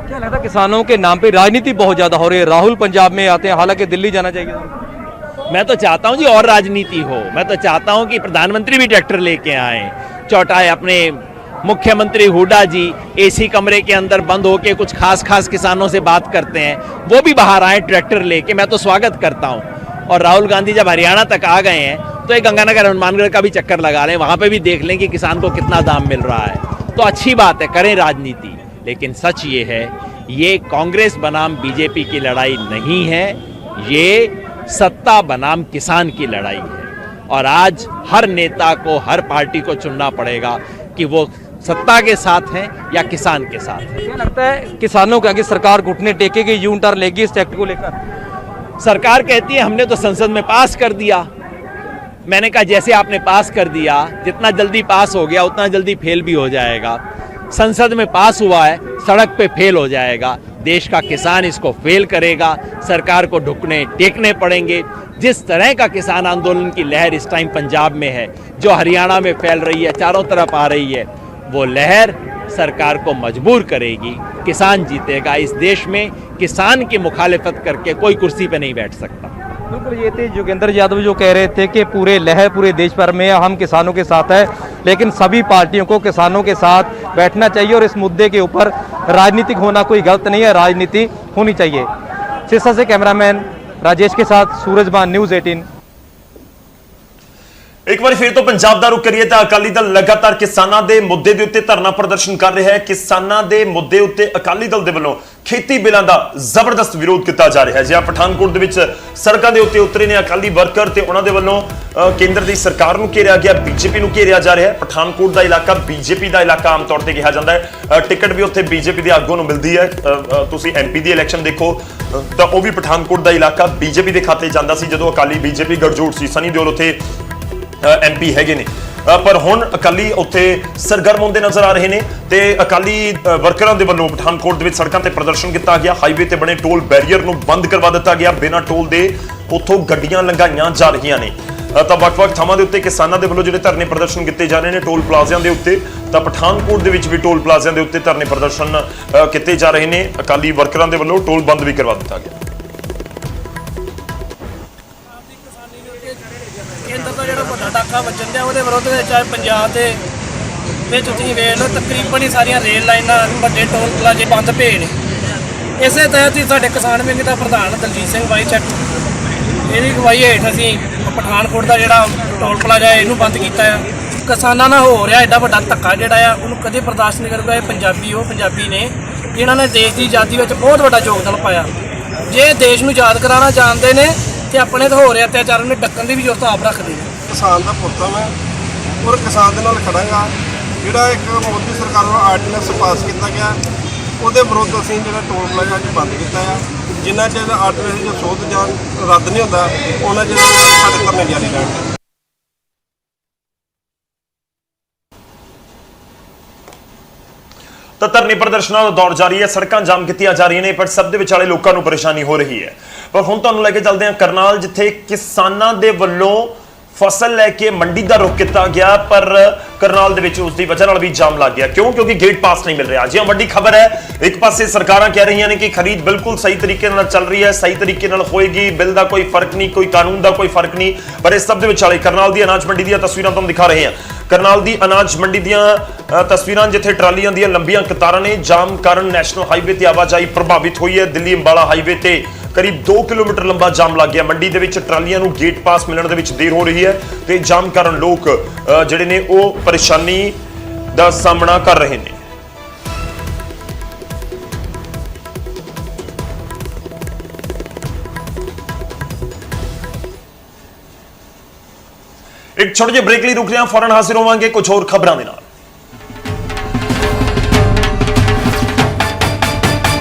क्या लगता है किसानों के नाम पे राजनीति बहुत ज़्यादा हो रही है? राहुल पंजाब में आते हैं, हालांकि दिल्ली जाना चाहिए। मैं तो चाहता हूँ जी और राजनीति हो। मैं तो चाहता हूँ कि प्रधानमंत्री भी ट्रैक्टर लेके आए। चौटाला अपने मुख्यमंत्री हुड्डा जी एसी कमरे के अंदर बंद होके कुछ खास किसानों से बात करते हैं, वो भी बाहर आए ट्रैक्टर लेके, मैं तो स्वागत करता हूँ। और राहुल गांधी जब हरियाणा तक आ गए हैं तो एक गंगानगर हनुमानगढ़ का भी चक्कर लगा लें, वहाँ पे भी देख लें कि किसान को कितना दाम मिल रहा है। तो अच्छी बात है, करें राजनीति। लेकिन सच ये है, ये कांग्रेस बनाम बीजेपी की लड़ाई नहीं है, ये सत्ता बनाम किसान की लड़ाई है। और आज हर नेता को, हर पार्टी को चुनना पड़ेगा कि वो सत्ता के साथ हैं या किसान के साथ हैं। क्या लगता है किसानों के आगे सरकार घुटने टेकेगी, यू टर्न लेगी इस एक्ट को लेकर? सरकार कहती है हमने तो संसद में पास कर दिया। मैंने कहा जैसे आपने पास कर दिया, जितना जल्दी पास हो गया उतना जल्दी फेल भी हो जाएगा। संसद में पास हुआ है, सड़क पे फेल हो जाएगा। देश का किसान इसको फेल करेगा, सरकार को ढुकने टेकने पड़ेंगे। जिस तरह का किसान आंदोलन की लहर इस टाइम पंजाब में है, जो हरियाणा में फैल रही है, चारों तरफ आ रही है, वो लहर सरकार को मजबूर करेगी। किसान जीतेगा। इस देश में किसान की मुखालिफत करके कोई कुर्सी पे नहीं बैठ सकता। बिल्कुल, ये थे योगेंद्र यादव जो कह रहे थे कि पूरे लहर पूरे देश भर में हम किसानों के साथ है, लेकिन सभी पार्टियों को किसानों के साथ बैठना चाहिए और इस मुद्दे के ऊपर राजनीतिक होना कोई गलत नहीं है, राजनीति होनी चाहिए। सिरसा से कैमरामैन राजेश के साथ सूरजबान, न्यूज़ 18। एक बार फिर तो पंजाब ਦਾ ਰੁਖ ਕਰੀਏ ਤਾਂ ਅਕਾਲੀ ਦਲ ਲਗਾਤਾਰ ਕਿਸਾਨਾਂ ਦੇ ਮੁੱਦੇ ਦੇ ਉੱਤੇ ਧਰਨਾ ਪ੍ਰਦਰਸ਼ਨ ਕਰ ਰਿਹਾ ਹੈ। ਕਿਸਾਨਾਂ ਦੇ ਮੁੱਦੇ ਉੱਤੇ ਅਕਾਲੀ ਦਲ ਦੇ ਵੱਲੋਂ ਖੇਤੀ ਬਿੱਲਾਂ ਦਾ ਜ਼ਬਰਦਸਤ ਵਿਰੋਧ ਕੀਤਾ ਜਾ ਰਿਹਾ ਹੈ। ਜਿਵੇਂ ਪਠਾਨਕੋਟ ਦੇ ਵਿੱਚ ਸੜਕਾਂ ਦੇ ਉੱਤੇ ਉਤਰੇ ਨੇ ਅਕਾਲੀ ਵਰਕਰ ਤੇ ਉਹਨਾਂ ਦੇ ਵੱਲੋਂ ਕੇਂਦਰ ਦੀ ਸਰਕਾਰ ਨੂੰ ਘੇਰਿਆ ਗਿਆ, ਬੀਜੇਪੀ ਨੂੰ ਘੇਰਿਆ ਜਾ ਰਿਹਾ ਹੈ। ਪਠਾਨਕੋਟ ਦਾ ਇਲਾਕਾ ਬੀਜੇਪੀ ਦਾ ਇਲਾਕਾ ਆਮ ਤੌਰ ਤੇ ਕਿਹਾ ਜਾਂਦਾ ਹੈ। ਟਿਕਟ ਵੀ ਉੱਥੇ ਬੀਜੇਪੀ ਦੇ ਆਗੂਆਂ ਨੂੰ ਮਿਲਦੀ ਹੈ। ਤੁਸੀਂ ਐਮਪੀ ਦੀ ਇਲੈਕਸ਼ਨ ਦੇਖੋ ਤਾਂ ਉਹ ਵੀ ਪਠਾਨਕੋਟ ਦਾ ਇਲਾਕਾ ਬੀਜੇਪੀ ਦੇ ਖਾਤੇ ਜਾਂਦਾ ਸੀ ਜਦੋਂ ਅਕਾਲੀ ਬੀਜੇਪੀ ਗਠਜੋੜ ਸੀ। ਸਨੀ ਦਿਓਲ ਉੱਥੇ ਐਮਪੀ ਹੈਗੇ ਨੇ, ਪਰ ਹੁਣ ਅਕਾਲੀ ਉੱਥੇ ਸਰਗਰਮ ਹੁੰਦੇ ਨਜ਼ਰ ਆ ਰਹੇ ਨੇ ਤੇ ਅਕਾਲੀ ਵਰਕਰਾਂ ਦੇ ਵੱਲੋਂ ਪਠਾਨਕੋਟ ਦੇ ਵਿੱਚ ਸੜਕਾਂ ਤੇ ਪ੍ਰਦਰਸ਼ਨ ਕੀਤਾ ਗਿਆ। ਹਾਈਵੇ ਤੇ ਬਣੇ ਟੋਲ ਬੈਰੀਅਰ ਨੂੰ ਬੰਦ ਕਰਵਾ ਦਿੱਤਾ ਗਿਆ। ਬਿਨਾਂ ਟੋਲ ਦੇ ਉੱਥੋਂ ਗੱਡੀਆਂ ਲੰਘਾਈਆਂ ਜਾ ਰਹੀਆਂ ਨੇ। ਤਾਂ ਵੱਖ-ਵੱਖ ਥਾਵਾਂ ਦੇ ਉੱਤੇ ਕਿਸਾਨਾਂ ਦੇ ਵੱਲੋਂ ਜਿਹੜੇ ਧਰਨੇ ਪ੍ਰਦਰਸ਼ਨ ਕੀਤੇ ਜਾ ਰਹੇ ਨੇ ਟੋਲ ਪਲਾਜ਼ਿਆਂ ਦੇ ਉੱਤੇ, ਤਾਂ ਪਠਾਨਕੋਟ ਦੇ ਵਿੱਚ ਵੀ ਟੋਲ ਪਲਾਜ਼ਿਆਂ ਦੇ ਉੱਤੇ ਧਰਨੇ ਪ੍ਰਦਰਸ਼ਨ ਕੀਤੇ ਜਾ ਰਹੇ ਨੇ। ਅਕਾਲੀ ਵਰਕਰਾਂ ਦੇ ਵੱਲੋਂ ਟੋਲ ਬੰਦ ਵੀ ਕਰਵਾ ਦਿੱਤਾ ਗਿਆ। ਕੇਂਦਰ ਦਾ ਜਿਹੜਾ ਵੱਡਾ ਡਾਕਾ ਵੱਜਣ ਦਿਆ ਉਹਦੇ ਵਿਰੁੱਧ ਵਿੱਚ ਅੱਜ ਪੰਜਾਬ ਦੇ ਵਿੱਚ ਤੁਸੀਂ ਵੇਖ ਲਓ ਤਕਰੀਬਨ ਹੀ ਸਾਰੀਆਂ ਰੇਲ ਲਾਈਨਾਂ, ਵੱਡੇ ਟੋਲ ਪਲਾਜ਼ੇ ਬੰਦ ਪਏ ਨੇ। ਇਸੇ ਤਹਿਤ ਹੀ ਸਾਡੇ ਕਿਸਾਨ ਵਿੰਗ ਦਾ ਪ੍ਰਧਾਨ ਦਲਜੀਤ ਸਿੰਘ ਬਾਈ ਚੱਕ ਇਹਦੀ ਅਗਵਾਈ ਹੇਠ ਅਸੀਂ ਪਠਾਨਕੋਟ ਦਾ ਜਿਹੜਾ ਟੋਲ ਪਲਾਜ਼ਾ ਇਹਨੂੰ ਬੰਦ ਕੀਤਾ ਆ। ਕਿਸਾਨਾਂ ਨਾਲ ਹੋ ਰਿਹਾ ਐਡਾ ਵੱਡਾ ਧੱਕਾ ਜਿਹੜਾ ਆ ਉਹਨੂੰ ਕਦੇ ਬਰਦਾਸ਼ਤ ਨਹੀਂ ਕਰੂਗਾ। ਇਹ ਪੰਜਾਬੀ ਉਹ ਪੰਜਾਬੀ ਨੇ ਜਿਨ੍ਹਾਂ ਨੇ ਦੇਸ਼ ਦੀ ਆਜ਼ਾਦੀ ਵਿੱਚ ਬਹੁਤ ਵੱਡਾ ਯੋਗਦਾਨ ਪਾਇਆ। ਜੇ ਦੇਸ਼ ਨੂੰ ਯਾਦ ਕਰਾਉਣਾ ਜਾਣਦੇ ਨੇ ਤੇ ਆਪਣੇ ਤੇ ਹੋ ਰਿਹਾ ਅਤਿਆਚਾਰਾਂ ਨੂੰ ਡੱਕਣ ਦੀ ਵੀ ਜੋ ਹਿਸਾਬ ਰੱਖਦੇ ਨੇ। ਕਿਸਾਨ ਦਾ ਪੁੱਤ ਮੈਂ ਔਰ ਕਿਸਾਨ ਦੇ ਨਾਲ ਖੜਾਂਗਾ। ਜਿਹੜਾ ਇੱਕ ਮੋਦੀ ਸਰਕਾਰ ਵੱਲੋਂ ਆਰਡੀਨੈਂਸ ਪਾਸ ਕੀਤਾ ਗਿਆ ਉਹਦੇ ਵਿਰੁੱਧ ਅਸੀਂ ਜਿਹੜਾ ਟੋਲ ਪਲਾਜ਼ਾ ਅੱਜ ਬੰਦ ਕੀਤਾ ਆ। ਜਿੰਨਾ ਚਿਰ ਆਰਡੀਨੈਂਸ ਜੋ ਸੋਧ ਜਾਂ ਰੱਦ ਨਹੀਂ ਹੁੰਦਾ ਉਹਨਾਂ ਚਿਰ ਸਾਡੇ ਧਰਨੇ ਜਾਰੀ ਰਹਿਣਗੇ। ਤਾਂ ਧਰਨੇ ਪ੍ਰਦਰਸ਼ਨਾਂ ਦਾ ਦੌਰ ਜਾਰੀ ਹੈ। ਸੜਕਾਂ ਜਾਮ ਕੀਤੀਆਂ ਜਾ ਰਹੀਆਂ ਨੇ, ਪਰ ਸਭ ਦੇ ਵਿਚਾਲੇ ਲੋਕਾਂ ਨੂੰ ਪਰੇਸ਼ਾਨੀ ਹੋ ਰਹੀ ਹੈ। ਪਰ ਹੁਣ ਤੁਹਾਨੂੰ ਲੈ ਕੇ ਚੱਲਦੇ ਹਾਂ ਕਰਨਾਲ, ਜਿੱਥੇ ਕਿਸਾਨਾਂ ਦੇ ਵੱਲੋਂ ਫਸਲ ਲੈ ਕੇ ਮੰਡੀ ਦਾ ਰੁਖ ਕੀਤਾ ਗਿਆ, ਪਰ ਕਰਨਾਲ ਦੇ ਵਿੱਚ ਉਸ ਦੀ ਵਜ੍ਹਾ ਨਾਲ ਵੀ ਜਾਮ ਲੱਗ ਗਿਆ। ਕਿਉਂ? ਕਿਉਂਕਿ ਗੇਟ ਪਾਸ ਨਹੀਂ ਮਿਲ ਰਿਹਾ। ਜੀ ਵੱਡੀ ਖਬਰ ਹੈ, ਇੱਕ ਪਾਸੇ ਸਰਕਾਰਾਂ ਕਹਿ ਰਹੀਆਂ ਨੇ ਕਿ ਖਰੀਦ ਬਿਲਕੁਲ ਸਹੀ ਤਰੀਕੇ ਨਾਲ ਚੱਲ ਰਹੀ ਹੈ, ਸਹੀ ਤਰੀਕੇ ਨਾਲ ਹੋਏਗੀ, ਬਿੱਲ ਦਾ ਕੋਈ ਫਰਕ ਨਹੀਂ, ਕੋਈ ਕਾਨੂੰਨ ਦਾ ਕੋਈ ਫਰਕ ਨਹੀਂ। ਪਰ ਇਸ ਸਭ ਦੇ ਵਿਚਾਲੇ ਕਰਨਾਲ ਦੀ ਅਨਾਜ ਮੰਡੀ ਦੀਆਂ ਤਸਵੀਰਾਂ ਤੁਹਾਨੂੰ ਦਿਖਾ ਰਹੇ ਹਾਂ। ਕਰਨਾਲ ਦੀ ਅਨਾਜ ਮੰਡੀ ਦੀਆਂ ਤਸਵੀਰਾਂ, ਜਿੱਥੇ ਟਰਾਲੀਆਂ ਦੀਆਂ ਲੰਬੀਆਂ ਕਤਾਰਾਂ ਨੇ। ਜਾਮ ਕਾਰਨ ਨੈਸ਼ਨਲ ਹਾਈਵੇ ਤੇ ਆਵਾਜਾਈ ਪ੍ਰਭਾਵਿਤ ਹੋਈ ਹੈ। ਦਿੱਲੀ ਅੰਬਾਲਾ ਹਾਈਵੇ ਤੇ ਕਰੀਬ 2 ਕਿਲੋਮੀਟਰ ਲੰਬਾ ਜਾਮ ਲੱਗ ਗਿਆ। ਮੰਡੀ ਦੇ ਵਿੱਚ ਟਰਾਲੀਆਂ ਨੂੰ ਗੇਟ ਪਾਸ ਮਿਲਣ ਦੇ ਵਿੱਚ ਦੇਰ ਹੋ ਰਹੀ ਹੈ ਤੇ ਜਾਮ ਕਾਰਨ ਲੋਕ ਜਿਹੜੇ ਨੇ ਉਹ ਪਰੇਸ਼ਾਨੀ ਦਾ ਸਾਹਮਣਾ ਕਰ ਰਹੇ ਨੇ। ਇੱਕ ਛੋਟੇ ਜਿਹੇ ਬ੍ਰੇਕ ਲਈ ਰੁਕ ਰਹੇ ਹਾਂ, ਫੌਰਨ ਹਾਜ਼ਰ ਹੋਵਾਂਗੇ ਕੁਝ ਹੋਰ ਖਬਰਾਂ ਦੇ ਨਾਲ।